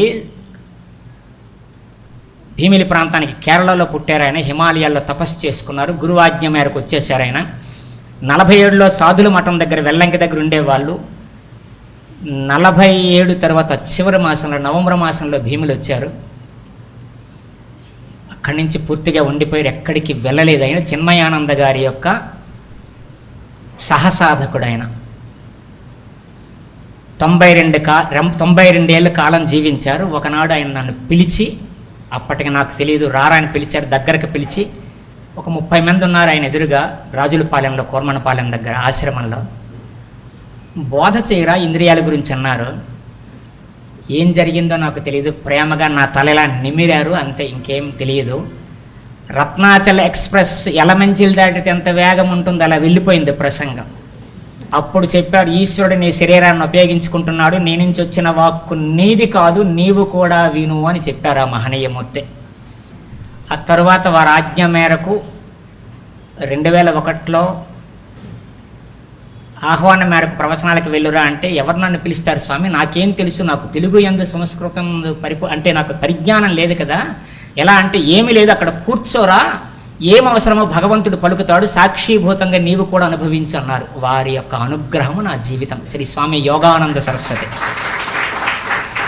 భీమిలి ప్రాంతానికి కేరళలో పుట్టారు ఆయన. హిమాలయాల్లో తపస్సు చేసుకున్నారు. గురువాజ్ఞ మేరకు వచ్చేసారు ఆయన. 47లో సాధుల మఠం దగ్గర, వెల్లంకి దగ్గర ఉండేవాళ్ళు. 47 తర్వాత చివరి మాసంలో, నవంబర్ మాసంలో భీమిలి వచ్చారు. అక్కడి నుంచి పూర్తిగా ఉండిపోయారు, ఎక్కడికి వెళ్ళలేదు. ఆయన చిన్మయానంద గారి యొక్క సహసాధకుడు ఆయన. 92 ఏళ్ళ కాలం జీవించారు. ఒకనాడు ఆయన నన్ను పిలిచి, అప్పటికి నాకు తెలియదు, రారాని పిలిచారు. దగ్గరకు పిలిచి ఒక 30 మంది ఉన్నారు ఆయన ఎదురుగా, రాజులపాలెంలో, కోర్మనపాలెం దగ్గర ఆశ్రమంలో. బోధ చేయరా ఇంద్రియాల గురించి అన్నారు. ఏం జరిగిందో నాకు తెలియదు. ప్రేమగా నా తలలా నిమిరారు, అంతే, ఇంకేం తెలియదు. రత్నాచల్ ఎక్స్ప్రెస్ ఎలమంచిలు దాటితే ఎంత వేగం ఉంటుందో అలా వెళ్ళిపోయింది ప్రసంగం. అప్పుడు చెప్పారు, ఈశ్వరుడు నీ శరీరాన్ని ఉపయోగించుకుంటున్నాడు, నీ నుంచి వచ్చిన వాక్కు నీది కాదు, నీవు కూడా విను అని చెప్పారు ఆ మహనీయమూర్తి. ఆ తరువాత వారి ఆజ్ఞ మేరకు 2001లో ఆహ్వానం మేరకు ప్రవచనాలకు వెళ్ళురా అంటే, ఎవరు నన్ను పిలుస్తారు స్వామి, నాకేం తెలుసు, నాకు తెలుగు యందు సంస్కృతం అంటే నాకు పరిజ్ఞానం లేదు కదా. ఎలా అంటే, ఏమీ లేదు, అక్కడ కూర్చోరా, ఏం అవసరమో భగవంతుడు పలుకుతాడు, సాక్షిభూతంగా నీవు కూడా అనుభవించు అన్నారు. వారి యొక్క అనుగ్రహము నా జీవితం. శ్రీ స్వామి యోగానంద సరస్వతి.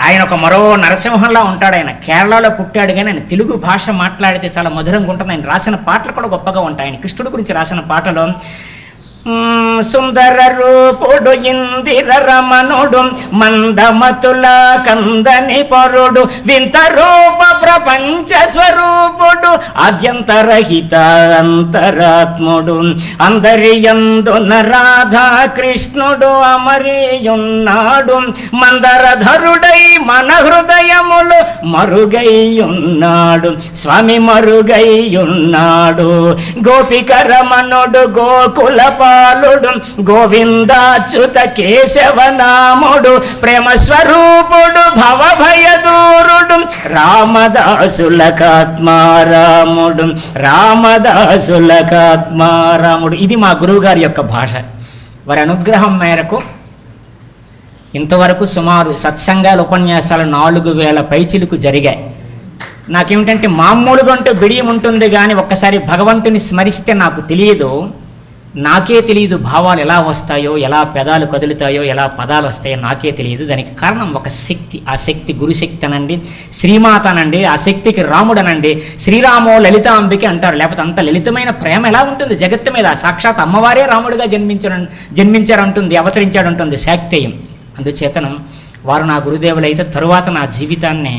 ఆయన ఒక మరో నరసింహంలా ఉంటాడు. ఆయన కేరళలో పుట్టాడు, కానీ ఆయన తెలుగు భాష మాట్లాడితే చాలా మధురంగా ఉంటుంది. ఆయన రాసిన పాటలు కూడా గొప్పగా ఉంటాయి. ఆయన కృష్ణుడి గురించి రాసిన పాటలో సుందర రూపుడు ఇందిర రమణుడు మందమతుల కందని పరుడు వింత రూప ప్రపంచ స్వరూపుడు అద్యంతరహిత అంతరాత్ముడు అందరి యందున రాధా కృష్ణుడు అమరియున్నాడు మందరధరుడై మన హృదయములు మరుగైయున్నాడు స్వామి మరుగైయున్నాడు గోపిక రమణుడు గోకుల పాలుడు నాముడు గోవిందాచ్యుత కేశవనాముడు ప్రేమ స్వరూపుడు భవభయదూరుడు రామదాసులకాత్మారాముడు రామదాసులకాత్మారాముడు. ఇది మా గురువు గారి యొక్క భాష. వారి అనుగ్రహం మేరకు ఇంతవరకు సుమారు సత్సంగాల ఉపన్యాసాలు 4000 పైచిలకు జరిగాయి. నాకేమిటంటే మామూలుగా అంటే బిడియం ఉంటుంది కానీ ఒక్కసారి భగవంతుని స్మరిస్తే నాకు తెలియదు, నాకే తెలియదు భావాలు ఎలా వస్తాయో, ఎలా పెదాలు కదులుతాయో, ఎలా పదాలు వస్తాయో నాకే తెలియదు. దానికి కారణం ఒక శక్తి. ఆ శక్తి గురుశక్తి అనండి, శ్రీమాత అనండి, ఆ శక్తికి రాముడు అనండి, శ్రీరామో లలితాంబికి అంటారు. లేకపోతే అంత లలితమైన ప్రేమ ఎలా ఉంటుంది జగత్తు మీద? సాక్షాత్ అమ్మవారే రాముడిగా జన్మించారంటుంది, అవతరించాడంటుంది శాక్తేయం. అందుచేతనం వారు నా గురుదేవులైతే తరువాత నా జీవితాన్ని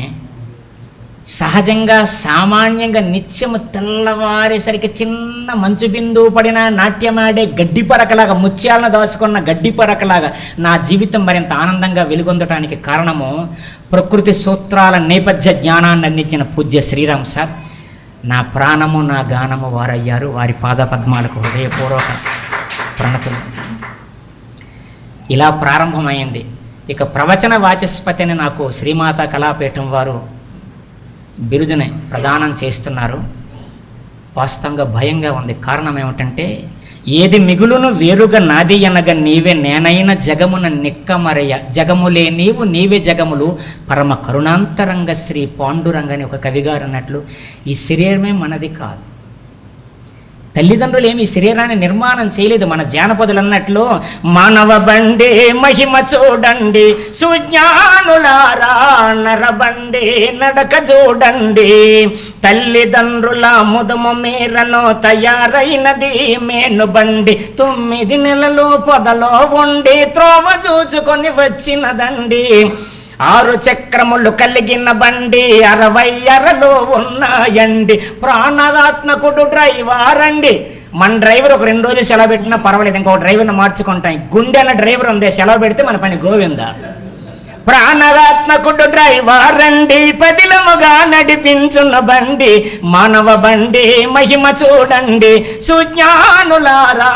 సహజంగా సామాన్యంగా నిత్యము తెల్లవారేసరికి చిన్న మంచు బిందువు పడిన నాట్యమాడే గడ్డి పరకలాగా, ముత్యాలను దాచుకున్న గడ్డి పరకలాగా నా జీవితం మరింత ఆనందంగా వెలుగొందటానికి కారణము ప్రకృతి సూత్రాల నేపథ్య జ్ఞానాన్ని అందించిన పూజ్య శ్రీరామ్ సార్. నా ప్రాణము నా గానము వారయ్యారు. వారి పాదపద్మాలకు హృదయపూర్వక ప్రణతులు. ఇలా ప్రారంభమైంది. ఇక ప్రవచన వాచస్పతి అని నాకు శ్రీమాత కళాపీఠం వారు బిరుదుని ప్రదానం చేస్తున్నారు. వాస్తవంగా భయంగా ఉంది. కారణం ఏమిటంటే, ఏది మిగులును వేరుగా నాది అనగా నీవే నేనైన జగమున నిక్కమరయ జగములే నీవు నీవే జగములు పరమ కరుణాంతరంగ శ్రీ పాండురంగని ఒక కవిగారు అన్నట్లు ఈ శరీరమే మనది కాదు. తల్లిదండ్రులు ఏమి ఈ శరీరాన్ని నిర్మాణం చేయలేదు. మన జానపదులు అన్నట్లు మానవ బండి మహిమ చూడండి, సుజ్ఞానులారా నరబండి నడక చూడండి, తల్లిదండ్రుల ముదము మీరను తయారైనది మేను బండి, 9 నెలలు పొదలో ఉండి త్రోవ చూచుకొని వచ్చినదండి, 6 చక్రములు కలిగిన బండి 60 అరలు ఉన్నాయండి, ప్రాణాత్మకుడు డ్రైవర్ అండి. మన డ్రైవర్ ఒక 2 రోజులు సెలవు పెట్టినా పర్వాలేదు, ఇంకో డ్రైవర్ని మార్చుకుంటాం. గుండె అన్న డ్రైవర్ ఉంది, సెలవు పెడితే మన పని గోవిందా. ప్రాణాత్మకుడు డ్రైవర్ అండి, పదిలముగా నడిపించున్న బండి, మానవ బండి మహిమ చూడండి, సుజ్ఞానులారా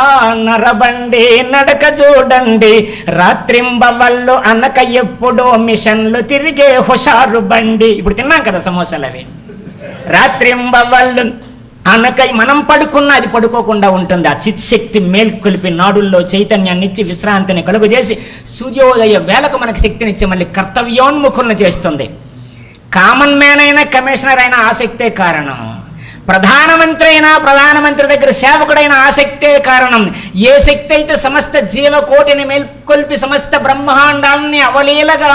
నరబండి నడక చూడండి, రాత్రింబవళ్ళు అనక ఎప్పుడో మిషన్లు తిరిగే హుషారు బండి. ఇప్పుడు తిన్నాం కదా సమోసాలు అవి. రాత్రింబవళ్ళు అనక మనం పడుకున్నా అది పడుకోకుండా ఉంటుంది. ఆ చిత్శక్తి మేల్కొలిపి నాడుల్లో చైతన్యాన్ని ఇచ్చి విశ్రాంతిని కలుగు చేసి సూర్యోదయ వేళకు మనకు శక్తినిచ్చి మళ్ళీ కర్తవ్యోన్ముఖులను చేస్తుంది. కామన్ మ్యాన్ అయినా కమిషనర్ అయినా ఆసక్తే కారణం, ప్రధానమంత్రి అయినా ప్రధానమంత్రి దగ్గర సేవకుడైన ఆసక్తే కారణం. ఏ శక్తి అయితే సమస్త జీవకోటిని మేల్కొల్పి సమస్త బ్రహ్మాండాన్ని అవలీలగా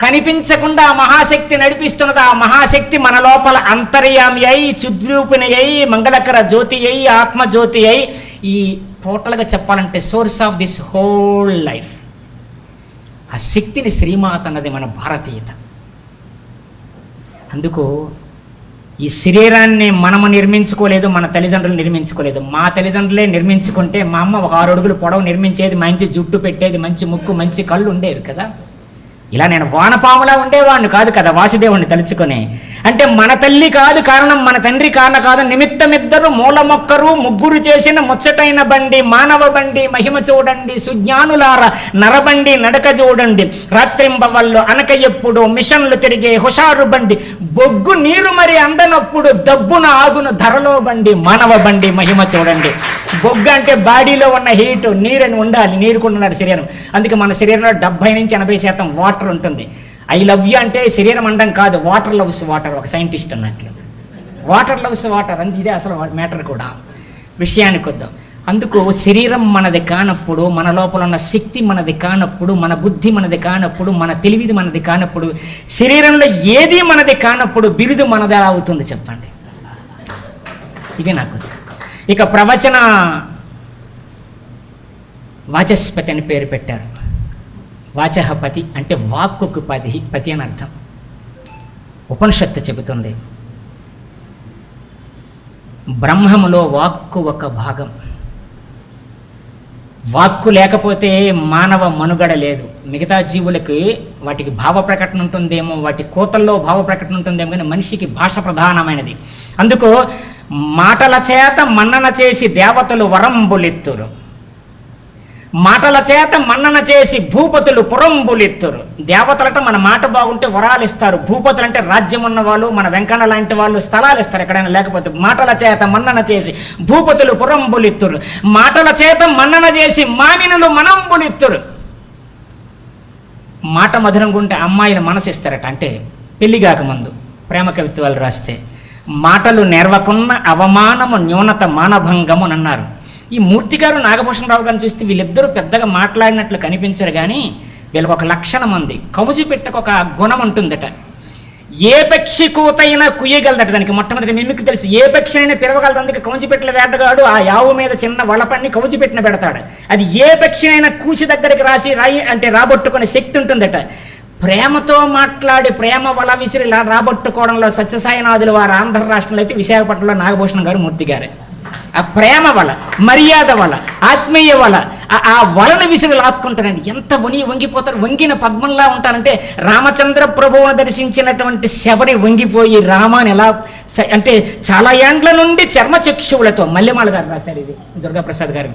కనిపించకుండా మహాశక్తి నడిపిస్తున్నది, ఆ మహాశక్తి మన లోపల అంతర్యామి అయి చుద్రూపిణి అయి మంగళకర జ్యోతి అయి ఆత్మజ్యోతి అయి ఈ టోటల్గా చెప్పాలంటే source of this whole life. ఆ శక్తిని శ్రీమాత అన్నది మన భారతీయత. అందుకు ఈ శరీరాన్ని మనము నిర్మించుకోలేదు, మన తల్లిదండ్రులు నిర్మించుకోలేదు. మా తల్లిదండ్రులే నిర్మించుకుంటే మా అమ్మ ఒక 6 అడుగులు పొడవు నిర్మించేది, మంచి జుట్టు పెట్టేది, మంచి ముక్కు మంచి కళ్ళు ఉండేవి కదా. ఇలా నేను వానపాములా ఉండేవాడిని కాదు కదా వాసుదేవుణ్ణి తలుచుకొని. అంటే మన తల్లి కాదు కారణం, మన తండ్రి కారణ కాదు, నిమిత్తమిద్దరు మూలమొక్కరు ముగ్గురు చేసిన ముచ్చటైన బండి, మానవ బండి మహిమ చూడండి, సుజ్ఞానులార నరబండి నడక చూడండి, రాత్రింబవళ్ళు అనక ఎప్పుడు మిషన్లు తిరిగే హుషారు బండి, బొగ్గు నీరు మరి అందనప్పుడు దబ్బున ఆగును ధరలో బండి, మానవ బండి మహిమ చూడండి. బొగ్గు అంటే బాడీలో ఉన్న హీటు, నీరుని ఉండాలి, నీరుకున్నాడు శరీరం. అందుకే మన శరీరంలో 70 నుంచి 80% వాటర్ ఉంటుంది. ఐ లవ్ యూ అంటే శరీరం అండం కాదు, వాటర్ లవ్స్ వాటర్. ఒక సైంటిస్ట్ అన్నట్లు వాటర్ లవ్స్ వాటర్ అంటే ఇదే అసలు మ్యాటర్ కూడా. విషయానికి వద్దాం. అందుకు శరీరం మనది కానప్పుడు, మన లోపల ఉన్న శక్తి మనది కానప్పుడు, మన బుద్ధి మనది కానప్పుడు, మన తెలివిది మనది కానప్పుడు, శరీరంలో ఏది మనది కానప్పుడు బిరుదు మనది ఎలా అవుతుంది చెప్పండి? ఇదే నాకు. ఇక ప్రవచన వాచస్పతి అని పేరు పెట్టారు. వాచహపతి అంటే వాక్కుకు పతి అని అర్థం. ఉపనిషత్తు చెబుతుంది బ్రహ్మములో వాక్కు ఒక భాగం. వాక్కు లేకపోతే మానవ మనుగడ లేదు. మిగతా జీవులకి వాటికి భావ ప్రకటన ఉంటుందేమో, వాటి కోతల్లో భావ ప్రకటన ఉంటుందేమో, కానీ మనిషికి భాష ప్రధానమైనది. అందుకు మాటల చేత మన్నన చేసి దేవతలు వరంబులెత్తురు. మాటల చేత మన్నన చేసి భూపతులు పురంబులిత్తురు. దేవతలట మన మాట బాగుంటే వరాలు ఇస్తారు, భూపతులు అంటే రాజ్యం ఉన్న వాళ్ళు, మన వెంకన్న లాంటి వాళ్ళు స్థలాలు ఇస్తారు ఎక్కడైనా లేకపోతే. మాటల చేత మన్నన చేసి భూపతులు పురంబులిత్తురు, మాటల చేత మన్నన చేసి మానినులు మనంబులిత్తురు. మాట మధురంగా ఉంటే అమ్మాయిల మనసు ఇస్తారట, అంటే పెళ్లి కాకముందు ప్రేమ కవిత్వాలు రాస్తే. మాటలు నేర్వకున్న అవమానము న్యూనత మానభంగము అని అన్నారు. ఈ మూర్తి గారు నాగభూషణరావు గారిని చూస్తే వీళ్ళిద్దరూ పెద్దగా మాట్లాడినట్లు కనిపించరు, కానీ వీళ్ళకి ఒక లక్షణం ఉంది. కవుజు పెట్టకు ఒక గుణం ఉంటుందట. ఏ పక్షి కూతైనా కుయ్యగలదట. దానికి మొట్టమొదటి మిమ్మికి తెలుసు, ఏ పక్షి అయినా పిలవగలదు. అందుకే కౌంచి పెట్టిన వేటగాడు ఆ యావు మీద చిన్న వలపన్ని కౌచి పెట్టిన పెడతాడు. అది ఏ పక్షి అయినా కూసి దగ్గరికి రాయి అంటే రాబొట్టుకునే శక్తి ఉంటుందట. ప్రేమతో మాట్లాడి ప్రేమ వల విసిరి రాబట్టుకోవడంలో సత్యసాయినాథులు వారు ఆంధ్ర రాష్ట్రంలో అయితే విశాఖపట్నంలో నాగభూషణం గారు మూర్తి గారే. ఆ ప్రేమ వల, మర్యాద వల, ఆత్మీయ వల, ఆ వలను విసిరి లాక్కుంటారండి. ఎంత వంగిపోతారు, వంగిన పద్మంలా ఉంటారంటే రామచంద్ర ప్రభువును దర్శించినటువంటి శబరి వంగిపోయి రామాని ఎలా అంటే చాలా ఏండ్ల నుండి చర్మచక్షువులతో, మల్లెమాల గారు రాశారు ఇది, దుర్గాప్రసాద్ గారు.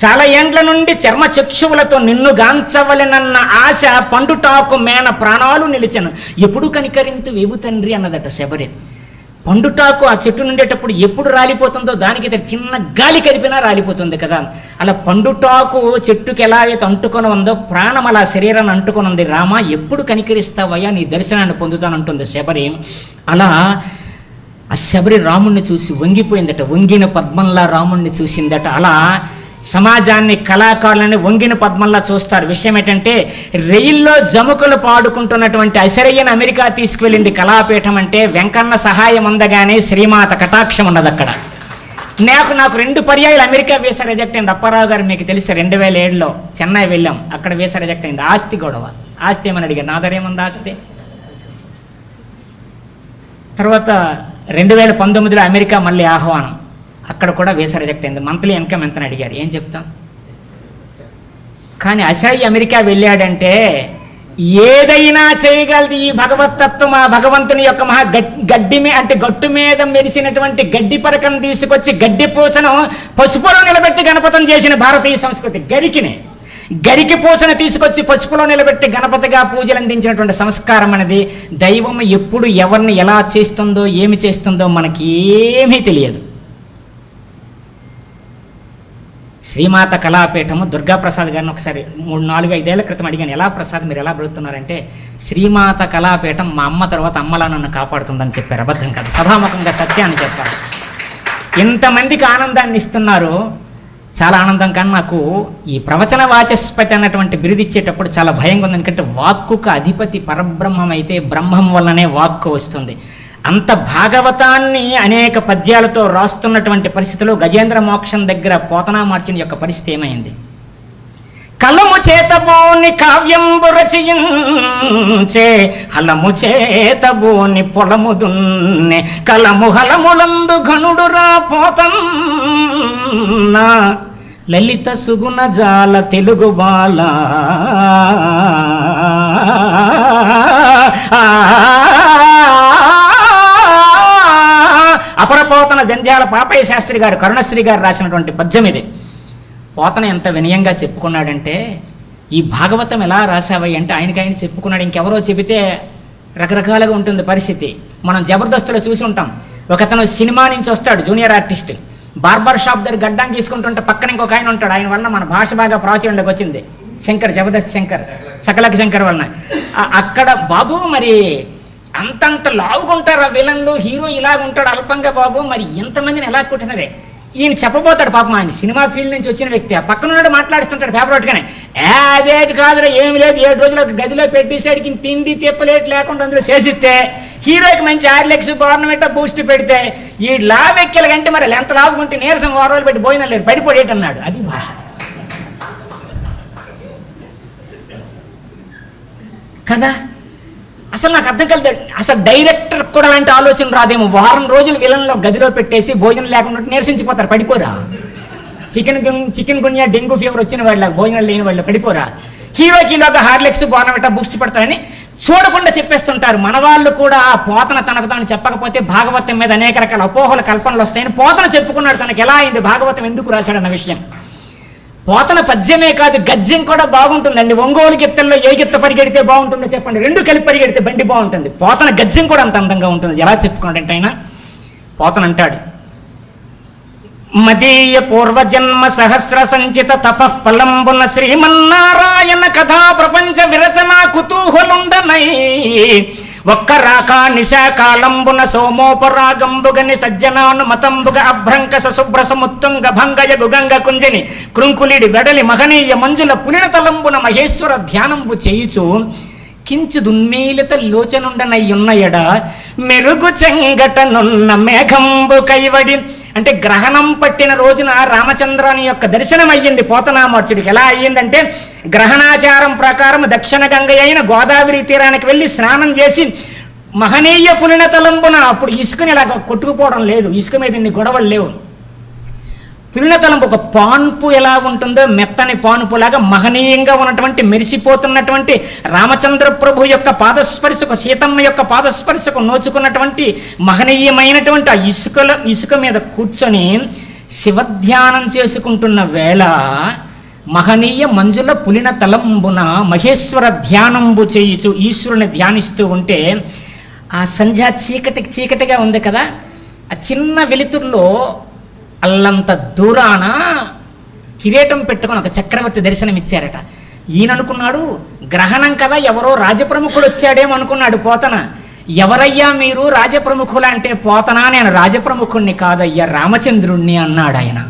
చాలా ఏండ్ల నుండి చర్మచక్షువులతో నిన్ను గాంచవలెనన్న ఆశ పండుటాకు మేన ప్రాణాలు నిలిచెను, ఎప్పుడు కనికరింతు వేవు తండ్రి అన్నదట శబరి. పండుటాకు ఆ చెట్టు నుండేటప్పుడు ఎప్పుడు రాలిపోతుందో దానికి చిన్న గాలి కదిపినా రాలిపోతుంది కదా. అలా పండుటాకు చెట్టుకి ఎలా అయితే అంటుకొని ఉందో ప్రాణం అలా శరీరాన్ని అంటుకొని ఉంది. రామ ఎప్పుడు కనికరిస్తావయ్యా, నీ దర్శనాన్ని పొందుతానంటుంది శబరి. అలా ఆ శబరి రాముణ్ణి చూసి వంగిపోయిందట, వంగిన పద్మంలా రాముణ్ణి చూసిందట. అలా సమాజాన్ని, కళాకారులని వంగిన పద్మంలా చూస్తారు. విషయం ఏంటంటే రైల్లో జముకలు పాడుకుంటున్నటువంటి అసరయ్యను అమెరికా తీసుకువెళ్ళింది కళాపీఠం. అంటే వెంకన్న సహాయం అందగానే శ్రీమాత కటాక్షం ఉన్నది అక్కడ. నాకు 2 పర్యాయాలు అమెరికా వీసా రిజెక్ట్ అయింది. అప్పారావు గారు మీకు తెలిసి 2007లో చెన్నై వెళ్ళాం, అక్కడ వీసా రిజెక్ట్ అయింది. ఆస్తి గొడవ, ఆస్తి ఏమని అడిగారు, నా దగ్గర ఏముంది ఆస్తి. తర్వాత 2019లో అమెరికా మళ్ళీ ఆహ్వానం, అక్కడ కూడా వీసా రిజెక్ట్ అయింది. మంత్లీ ఇన్కమ్ ఎంతని అడిగారు, ఏం చెప్తాం. కానీ అసహ్య అమెరికా వెళ్ళాడంటే ఏదైనా చేయగలదు ఈ భగవతత్వం. ఆ భగవంతుని యొక్క గడ్డి అంటే గట్టు మీద మెరిసినటువంటి గడ్డి పరకను తీసుకొచ్చి గడ్డి పూసను పసుపులో నిలబెట్టి గణపతం చేసిన భారతీయ సంస్కృతి. గరికి పూసను తీసుకొచ్చి పసుపులో నిలబెట్టి గణపతిగా పూజలు అందించినటువంటి సంస్కారం అనేది. దైవం ఎప్పుడు ఎవరిని ఎలా చేస్తుందో ఏమి చేస్తుందో మనకి ఏమీ తెలియదు. శ్రీమాత కళాపీఠము దుర్గాప్రసాద్ గారిని ఒకసారి 3-4-5 ఏళ్ల క్రితం అడిగాను, ఎలా ప్రసాద్ మీరు ఎలా బ్రతుకుతున్నారంటే, శ్రీమాత కళాపీఠం మా అమ్మ తర్వాత అమ్మలా నన్ను కాపాడుతుందని చెప్పారు. అబద్ధం కాదు, సభాముఖంగా సత్యాన్ని చెప్పారు. ఇంతమందికి ఆనందాన్ని ఇస్తున్నారు, చాలా ఆనందం. కానీ నాకు ఈ ప్రవచన వాచస్పతి అన్నటువంటి బిరుదు ఇచ్చేటప్పుడు చాలా భయంగా ఉంది. ఎందుకంటే వాక్కుకు అధిపతి పరబ్రహ్మం అయితే బ్రహ్మం వల్లనే వాక్కు వస్తుంది. అంత భాగవతాన్ని అనేక పద్యాలతో రాస్తున్నటువంటి పరిస్థితిలో గజేంద్ర మోక్షం దగ్గర పోతనా మార్చిన యొక్క పరిస్థితి ఏమైంది? కలము చేతబోని కావ్యంబు రచయించే హలము చేతబోని పొలము దున్నే కలము హలములందు ఘనుడురా పోతన్నా లలిత సుగుణ జాల తెలుగు బాల అపరపోతన జంజాల పాపయ్య శాస్త్రి గారు, కరుణశ్రీ గారు రాసినటువంటి పద్యం ఇది. పోతన ఎంత వినయంగా చెప్పుకున్నాడంటే, ఈ భాగవతం ఎలా రాసావయ్య అంటే ఆయన చెప్పుకున్నాడు. ఇంకెవరో చెబితే రకరకాలుగా ఉంటుంది పరిస్థితి. మనం జబర్దస్తులో చూసి ఉంటాం, ఒకతను సినిమా నుంచి వస్తాడు జూనియర్ ఆర్టిస్ట్, బార్బర్ షాప్ దగ్గర గడ్డం తీసుకుంటుంటే పక్కన ఇంకొక ఆయన ఉంటాడు. ఆయన వల్ల మన భాష బాగా ప్రాచుర్యంలోకి వచ్చింది. శంకర్, జబర్దస్త్ శంకర్, సకలక శంకర్ వలన. అక్కడ బాబు మరి అంతంత లావుకుంటారు ఆ విలన్లు, హీరో ఇలాగుంటాడు అల్పంగా, బాబు మరి ఎంతమందిని ఎలా కొట్టినరే. ఈయన చెప్పబోతాడు పాపం, ఆయన సినిమా ఫీల్డ్ నుంచి వచ్చిన వ్యక్తి. ఆ పక్కన ఉన్నాడు మాట్లాడుతుంటాడు ఫేవరెట్గానే, అదేటి కాదురా ఏమి లేదు, 7 రోజులు గదిలో పెట్టేసాడికి తిండి తిప్పలేట్ లేకుండా అందులో చేసిస్తే హీరోకి మంచి హార్లిక్స్ గవర్నమెంట్ బూస్ట్ పెడితే ఈ లావెక్కిల కంటే మరి ఎంత లావుకుంటే నీరసం 6 రోజులు పెట్టి పోయినా లేదు, పడిపోయేట అన్నాడు. అది భాష కదా. అసలు నాకు అర్థం కలదు, అసలు డైరెక్టర్ కూడా అలాంటి ఆలోచన రాదేమో. వారం రోజులు విలన్లో గదిలో పెట్టేసి భోజనం లేకుండా నిరసించిపోతారు, పడిపోరా. చికెన్ గున్యా డెంగ్యూ ఫీవర్ వచ్చిన వాళ్ళ, భోజనం లేని వాళ్ళు పడిపోరా. హీరోకిలోగా హార్లిక్స్ బోర్నవిటా బూస్ట్ పడతారని చూడకుండా చెప్పేస్తుంటారు. మన వాళ్ళు కూడా పోతన తనకు తాను చెప్పకపోతే భాగవతం మీద అనేక రకాల అపోహల కల్పనలు వస్తాయని పోతన చెప్పుకున్నాడు. తనకు ఎలా అయింది, భాగవతం ఎందుకు రాశాడన్న విషయం. పోతన పద్యమే కాదు, గద్యం కూడా బాగుంటుందండి. ఒంగోలు గిత్తల్లో ఏ గిత్త పరిగెడితే బాగుంటుందో చెప్పండి, రెండు కలిపి పరిగెడితే బండి బాగుంటుంది. పోతన గద్యం కూడా అంత అందంగా ఉంటుంది. ఎలా చెప్పుకోండి ఆయన పోతన అంటాడు, మదీయ పూర్వజన్మ సహస్ర సంచిత తపః ఫలంబున శ్రీమన్నారాయణ కథా ప్రపంచ విరచన కుతూహలుండనై ఒక్క రాక నిశాకాలంబున సోమోపరాగంబుగని సజ్జనాను మతంబుగ అభ్రంకస శుభ్రస ముత్తుంగ భంగయ గుగంగ కుంజని కృంకులిడి వెడలి మహనీయ మంజుల పులిన తలంబున మహేశ్వర ధ్యానంబు చేయుచు కించు దున్మీలిత లోచనుండనయ్యున్నయడ మెరుగు చెంగటనున్న మేఘంబు కైవడి. అంటే గ్రహణం పట్టిన రోజున రామచంద్రాని యొక్క దర్శనం అయ్యింది పోతనామార్చుడికి. ఎలా అయ్యిందంటే గ్రహణాచారం ప్రకారం దక్షిణ గంగ అయిన గోదావరి తీరానికి వెళ్ళి స్నానం చేసి మహనీయ పులిన తలంబున, అప్పుడు ఇసుకని ఇలా కొట్టుకుపోవడం లేదు, ఇసుక మీద ఇన్ని గొడవలు లేవు. పులిన తలంపు ఒక పాన్పు ఎలా ఉంటుందో మెత్తని పాన్పులాగా మహనీయంగా ఉన్నటువంటి మెరిసిపోతున్నటువంటి రామచంద్ర ప్రభు యొక్క పాదస్పర్శకు, సీతమ్మ యొక్క పాదస్పర్శకు నోచుకున్నటువంటి మహనీయమైనటువంటి ఆ ఇసుక మీద కూర్చొని శివధ్యానం చేసుకుంటున్న వేళ మహనీయ మంజుల పులిన తలంబున మహేశ్వర ధ్యానంబు చేయుచు ఈశ్వరుని ధ్యానిస్తూ ఉంటే ఆ సంధ్యా చీకటిగా ఉంది కదా, ఆ చిన్న వెలుతురులో అల్లంత దూరాన కిరీటం పెట్టుకొని ఒక చక్రవర్తి దర్శనమిచ్చారట. ఈయన అనుకున్నాడు గ్రహణం కదా, ఎవరో రాజప్రముఖుడు వచ్చాడేమో అనుకున్నాడు పోతన. ఎవరయ్యా మీరు రాజప్రముఖులు అంటే, పోతనా నేను రాజప్రముఖుణ్ణి కాదయ్యా రామచంద్రుణ్ణి అన్నాడు ఆయన.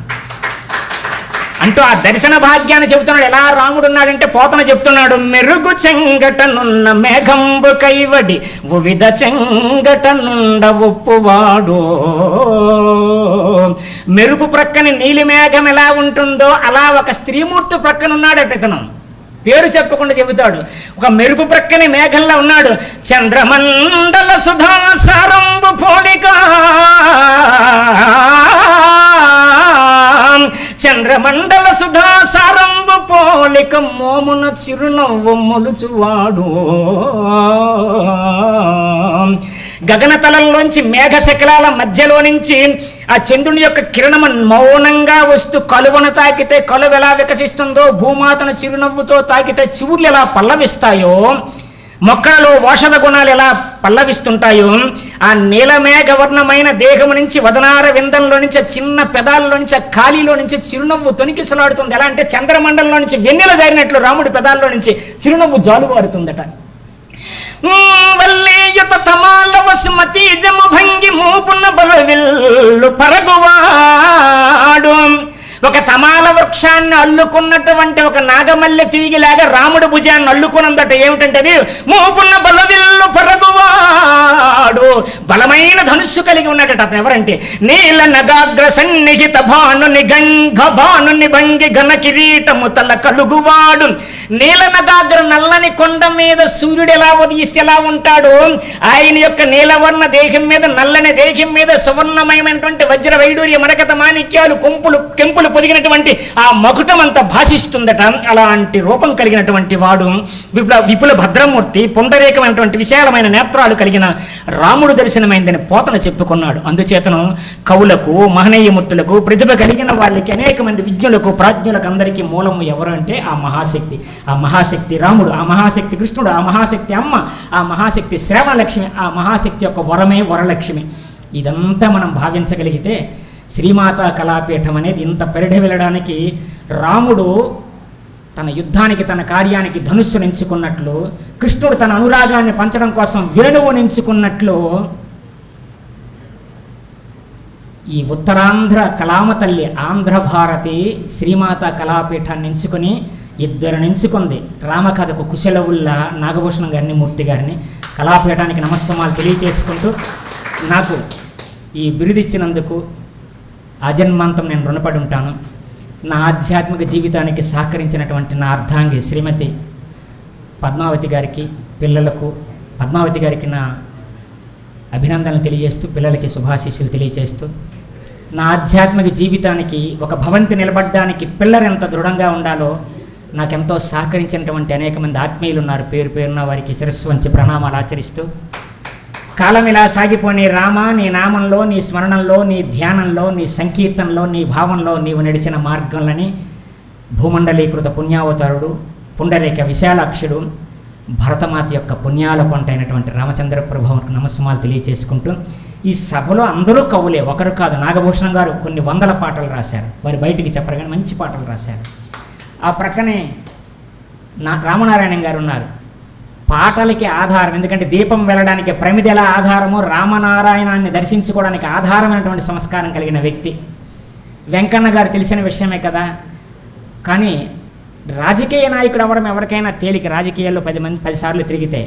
అంటూ ఆ దర్శన భాగ్యాన్ని చెబుతున్నాడు. ఎలా రాముడు ఉన్నాడంటే పోతన చెప్తున్నాడు, మెరుగు చెంగటనున్న మేఘంబు కైవడి వివిధ చెంగటనుండ ఒప్పువాడు. మెరుగు ప్రక్కని నీలి మేఘం ఎలా ఉంటుందో అలా ఒక స్త్రీమూర్తి ప్రక్కన ఉన్నాడట ఇతను. పేరు చెప్పకుండా చెబుతాడు. ఒక మెరుగు ప్రక్కని మేఘంలో ఉన్నాడు. చంద్రమండల సుధాసారంబు పోలిక, చంద్రమండల సుధాసారంబు పోలిక మోమున చిరునవ్వు మొలుచువాడు. గగనతలంలోంచి మేఘ శకలాల మధ్యలో నుంచి ఆ చంద్రుని యొక్క కిరణము మౌనంగా వస్తూ కలువను తాకితే కలువ ఎలా వికసిస్తుందో, భూమాతను చిరునవ్వుతో తాకితే చివుర్లు ఎలా పల్లవిస్తాయో, మొక్కలలో ఔషధ గుణాలు ఎలా పల్లవిస్తుంటాయో, ఆ నీలమేఘవర్ణమైన దేహము నుంచి వదనార విందంలో నుంచి చిన్న పెదాల్లో నుంచి ఖాళీలో నుంచి చిరునవ్వు తొనికిసలాడుతుంది. ఎలా అంటే చంద్రమండలంలో నుంచి వెన్నెల జారినట్లు రాముడి పెదాల్లో నుంచి చిరునవ్వు జాలువారుతుందట. వల్లీయుత తమాల వసుమతి జము భంగి మూపున్న బలవిల్లు పరగువాడు. ఒక తమాల వృక్షాన్ని అల్లుకున్నటువంటి ఒక నాగమల్లె తీగిలాగా రాముడు భుజాన్ని అల్లుకున్నదట. ఏమిటంటే మోపున్న బలవిల్లు పరగువాడు, బలమైన ధనుస్సు కలిగి ఉన్నాడట. అతను ఎవరంటే నీల నగాగ్ర సన్నిహిత భానుని గంగ భానుని భంగి ఘన కిరీటము తల కలుగువాడు. నీల నగాగ్ర నల్లని కొండ మీద సూర్యుడు ఎలా ఉదయిస్తే ఎలా ఉంటాడు, ఆయన యొక్క నీలవర్ణ దేహం మీద నల్లని దేహం మీద సువర్ణమయమైనటువంటి వజ్ర వైడూర్య మరకత మాణిక్యాలు కెంపులు పొదిగినటువంటి ఆ మకుటం అంతా భాషిస్తుందట. అలాంటి రూపం కలిగినటువంటి వాడు విపుల భద్రమూర్తి, పొందరేకమైనటువంటి విశాలమైన నేత్రాలు కలిగిన రాముడు దర్శనమైందని పోతన చెప్పుకున్నాడు. అందుచేతను కవులకు, మహనీయమూర్తులకు, ప్రతిభ కలిగిన వాళ్ళకి, అనేక మంది విజ్ఞులకు, ప్రాజ్ఞులకు అందరికీ మూలము ఎవరు అంటే ఆ మహాశక్తి. ఆ మహాశక్తి రాముడు, ఆ మహాశక్తి కృష్ణుడు, ఆ మహాశక్తి అమ్మ, ఆ మహాశక్తి శ్రవణలక్ష్మి, ఆ మహాశక్తి యొక్క వరమే వరలక్ష్మి. ఇదంతా మనం భావించగలిగితే శ్రీమాతా కళాపీఠం అనేది ఇంత పరిధి వెళ్ళడానికి రాముడు తన యుద్ధానికి, తన కార్యానికి ధనుస్సును ఎంచుకున్నట్లు, కృష్ణుడు తన అనురాగాన్ని పంచడం కోసం వేణువును ఎంచుకున్నట్లు, ఈ ఉత్తరాంధ్ర కళామ తల్లి ఆంధ్రభారతి శ్రీమాతా కళాపీఠాన్ని ఎంచుకొని ఇద్దరిని ఎంచుకుంది. రామకథకు కుశలవుల్లా నాగభూషణం గారిని, మూర్తి గారిని. కళాపీఠానికి నమస్సమాలు తెలియచేసుకుంటూ నాకు ఈ బిరుదిచ్చినందుకు ఆజన్మాంతం నేను రుణపడి ఉంటాను. నా ఆధ్యాత్మిక జీవితానికి సహకరించినటువంటి నా అర్ధాంగి శ్రీమతి పద్మావతి గారికి, పిల్లలకు, పద్మావతి గారికి నా అభినందనలు తెలియజేస్తూ, పిల్లలకి శుభాశీస్సులు తెలియజేస్తూ, నా ఆధ్యాత్మిక జీవితానికి ఒక భవంతి నిలబడడానికి పిల్లలు ఎంత దృఢంగా ఉండాలో నాకెంతో సహకరించినటువంటి అనేక మంది ఆత్మీయులు ఉన్నారు. పేరు పేరున వారికి శిరస్సు వంచి ప్రణామాలు ఆచరిస్తూ, కాలం ఇలా సాగిపోని రామ, నీ నామంలో, నీ స్మరణంలో, నీ ధ్యానంలో, నీ సంకీర్తనలో, నీ భావంలో నీవు నడిచిన మార్గంలని భూమండలీకృత పుణ్యావతారుడు, పుండరీక విశాలాక్షుడు, భరతమాత యొక్క పుణ్యాల పంట అయినటువంటి రామచంద్ర ప్రభువుకు నమస్సుమాలు తెలియచేసుకుంటూ, ఈ సభలో అందరూ కవులే, ఒకరు కాదు. నాగభూషణం గారు కొన్ని వందల పాటలు రాశారు, వారు బయటికి చెప్పరు కానీ మంచి పాటలు రాశారు. ఆ ప్రక్కనే రామనారాయణ గారు ఉన్నారు, పాటలకి ఆధారం. ఎందుకంటే దీపం వెళ్ళడానికి ప్రమిది ఎలా ఆధారమో రామనారాయణాన్ని దర్శించుకోవడానికి ఆధారమైనటువంటి సంస్కారం కలిగిన వ్యక్తి. వెంకన్న గారు తెలిసిన విషయమే కదా. కానీ రాజకీయ నాయకుడు అవ్వడం ఎవరికైనా తేలిక. రాజకీయాల్లో 10 సార్లు తిరిగితే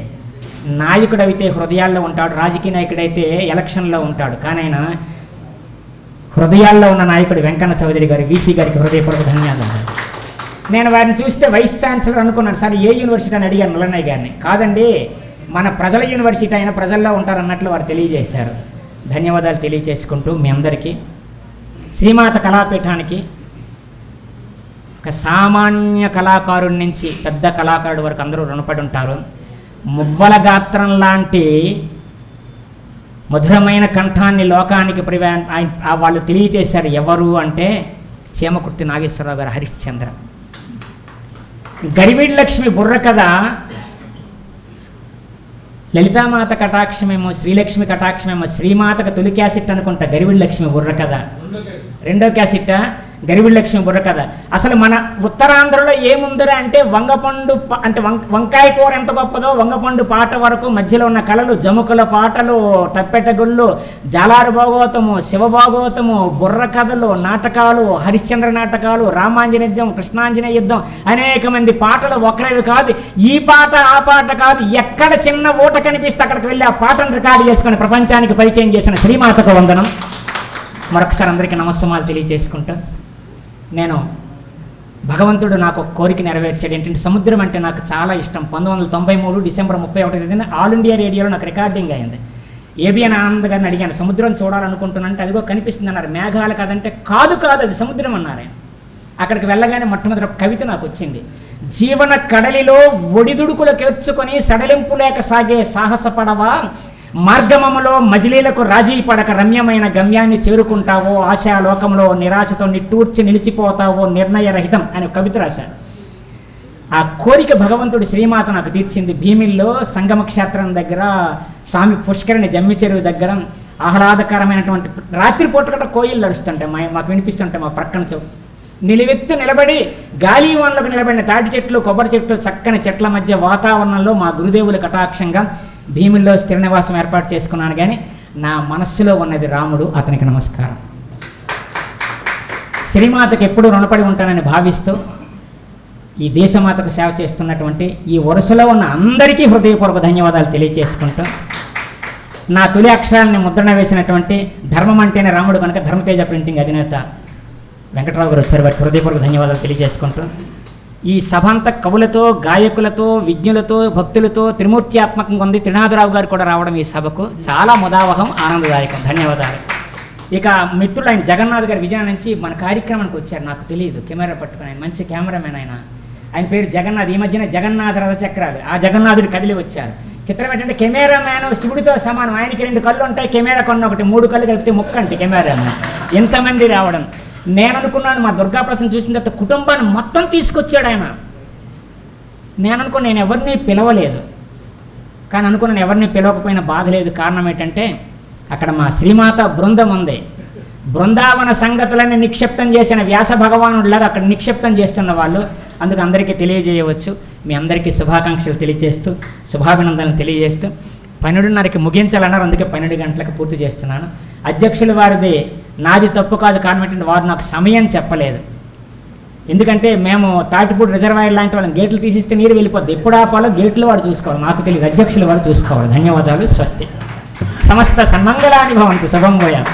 నాయకుడు అయితే హృదయాల్లో ఉంటాడు, రాజకీయ నాయకుడైతే ఎలక్షన్లో ఉంటాడు. కానీ ఆయన హృదయాల్లో ఉన్న నాయకుడు వెంకన్న చౌదరి గారు, వీసీ గారికి హృదయపూర్వక ధన్యవాదాలు. నేను వారిని చూస్తే వైస్ ఛాన్సలర్ అనుకున్నాను. సార్ ఏ యూనివర్సిటీ అని అడిగాను నల్లన్నయ్య గారిని. కాదండి, మన ప్రజల యూనివర్సిటీ అయినా ప్రజల్లో ఉంటారన్నట్లు వారు తెలియజేశారు. ధన్యవాదాలు తెలియజేసుకుంటూ మీ అందరికీ శ్రీమాత కళాపీఠానికి ఒక సామాన్య కళాకారుడి నుంచి పెద్ద కళాకారుడి వరకు అందరూ రుణపడి ఉంటారు. మువ్వల గాత్రం లాంటి మధురమైన కంఠాన్ని లోకానికి వాళ్ళు తెలియజేశారు. ఎవరు అంటే చీమకుర్తి నాగేశ్వరరావు గారు, హరిశ్చంద్ర. గరివిడి లక్ష్మి బుర్ర కథ లలితామాత కటాక్షమేమో, శ్రీలక్ష్మి కటాక్షమేమో, శ్రీమాతకు తొలి క్యాసెట్ అనుకుంటా గరివిడి లక్ష్మి బుర్ర కథ. రెండో క్యాసెట్ గరివిడి లక్ష్మి బుర్ర కథ. అసలు మన ఉత్తరాంధ్రలో ఏముందిరా అంటే వంగపండు అంటే వంకాయ కూర ఎంత గొప్పదో వంగపండు పాట వరకు మధ్యలో ఉన్న కళలు, జముకుల పాటలు, తప్పెటగుళ్ళు, జాలారు భాగవతము, శివభాగవతము, బుర్ర కథలు, నాటకాలు, హరిశ్చంద్ర నాటకాలు, రామాంజనేయ యుద్ధం, కృష్ణాంజనేయ యుద్ధం, అనేక మంది పాటలు ఒకరేవి కాదు. ఈ పాట ఆ పాట కాదు, ఎక్కడ చిన్న ఊట కనిపిస్తే అక్కడికి వెళ్ళి ఆ పాటను రికార్డు చేసుకుని ప్రపంచానికి పరిచయం చేసిన శ్రీమాతకు వందనం. మరొకసారి అందరికీ నమస్సుమాలు తెలియజేసుకుంటా, నేను భగవంతుడు నాకు ఒక కోరిక నెరవేర్చాడు. ఏంటంటే సముద్రం అంటే నాకు చాలా ఇష్టం. 1993 డిసెంబర్ 31 ఆల్ ఇండియా రేడియోలో నాకు రికార్డింగ్ అయింది. ఏబిఎన్ ఆనంద్ గారిని అడిగాను, సముద్రం చూడాలనుకుంటున్నానంటే అదిగో కనిపిస్తుంది అన్నారు. మేఘాలు కాదంటే కాదు అది సముద్రం అన్నారు. అక్కడికి వెళ్ళగానే మొట్టమొదటి ఒక కవిత నాకు వచ్చింది. జీవన కడలిలో ఒడిదుడుకులకు ఎర్చుకొని సడలింపు లేక సాగే సాహసపడవా, మార్గమములో మజిలీలకు రాజీ పడక రమ్యమైన గమ్యాన్ని చేరుకుంటావో, ఆశాలోకంలో నిరాశతో నిట్టూర్చి నిలిచిపోతావో నిర్ణయరహితం అని కవిత రాశాడు. ఆ కోరిక భగవంతుడు శ్రీమాత నాకు తీర్చింది. భీమిల్లో సంగమ క్షేత్రం దగ్గర, స్వామి పుష్కరిణి జమ్మి చెరువు దగ్గర ఆహ్లాదకరమైనటువంటి రాత్రిపూట కూడా కోయిలు నడుస్తుంటాయి. మాకు వినిపిస్తుంటాయి. మా ప్రక్కన నిలువెత్తు నిలబడి గాలి వానలకు నిలబడిన తాటి చెట్లు, కొబ్బరి చెట్లు, చక్కని చెట్ల మధ్య వాతావరణంలో మా గురుదేవుల కటాక్షంగా భీముల్లో స్థిర నివాసం ఏర్పాటు చేసుకున్నాను. కానీ నా మనస్సులో ఉన్నది రాముడు, అతనికి నమస్కారం. శ్రీమాతకు ఎప్పుడూ రుణపడి ఉంటానని భావిస్తూ ఈ దేశమాతకు సేవ చేస్తున్నటువంటి ఈ వరుసలో ఉన్న అందరికీ హృదయపూర్వక ధన్యవాదాలు తెలియజేసుకుంటూ, నా తొలి అక్షరాన్ని ముద్రణ వేసినటువంటి ధర్మం అంటేనే రాముడు కనుక ధర్మతేజ ప్రింటింగ్ అధినేత వెంకటరావు గారు వచ్చారు. వారికి హృదయపూర్వక ధన్యవాదాలు తెలియజేసుకుంటూ, ఈ సభ అంతా కవులతో, గాయకులతో, విజ్ఞులతో, భక్తులతో త్రిమూర్త్యాత్మకంగా ఉంది. త్రినాథరావు గారు కూడా రావడం ఈ సభకు చాలా ముదావహం, ఆనందదాయకం. ధన్యవాదాలు. ఇక మిత్రుడు ఆయన జగన్నాథ్ గారు విజయనగరం నుంచి మన కార్యక్రమానికి వచ్చారు. నాకు తెలియదు, కెమెరా పట్టుకుని ఆయన మంచి కెమెరామెన్. ఆయన పేరు జగన్నాథ్. ఈ మధ్యన జగన్నాథ రథచక్రాలు, ఆ జగన్నాథుడు కదిలి వచ్చారు. చిత్రం ఏంటంటే కెమెరామ్యాన్ శివుడితో సమానం. ఆయనకి 2 కళ్ళు ఉంటాయి, కెమెరా కొన్న ఒకటి, 3 కళ్ళు కలిపితే ముక్కంటి కెమెరామ్యాన్. ఎంతమంది రావడం. నేను అనుకున్నాను మా దుర్గాప్రసాద్ చూసిన తర్వాత కుటుంబాన్ని మొత్తం తీసుకొచ్చాడు ఆయన. నేను అనుకున్నాను నేను ఎవరిని పిలవలేదు, కానీ అనుకున్నాను ఎవరిని పిలవకపోయినా బాధ లేదు. కారణం ఏంటంటే అక్కడ మా శ్రీమాత బృందం ఉంది. బృందావన సంగతులన్నీ నిక్షిప్తం చేసిన వ్యాస భగవానుడిలాగా అక్కడ నిక్షిప్తం చేస్తున్న వాళ్ళు. అందుకు అందరికీ తెలియజేయవచ్చు. మీ అందరికీ శుభాకాంక్షలు తెలియజేస్తూ, శుభాభినందనలు తెలియజేస్తూ 12:30కి ముగించాలన్నారు. అందుకే 12 గంటలకు పూర్తి చేస్తున్నాను. అధ్యక్షుల వారిది నాది తప్పు కాదు. కారణం ఏంటంటే వారు నాకు సమయం చెప్పలేదు. ఎందుకంటే మేము తాటిపూడి రిజర్వాయర్ లాంటి వాళ్ళని గేట్లు తీసిస్తే నీరు వెళ్ళిపోద్ది. ఎప్పుడు ఆపాలో గేట్లు వాడు చూసుకోవాలి, నాకు తెలియదు. అధ్యక్షులు వారు చూసుకోవాలి. ధన్యవాదాలు. స్వస్తి. సమస్త సన్మంగళాని భవంతు. శుభం భూయాత్.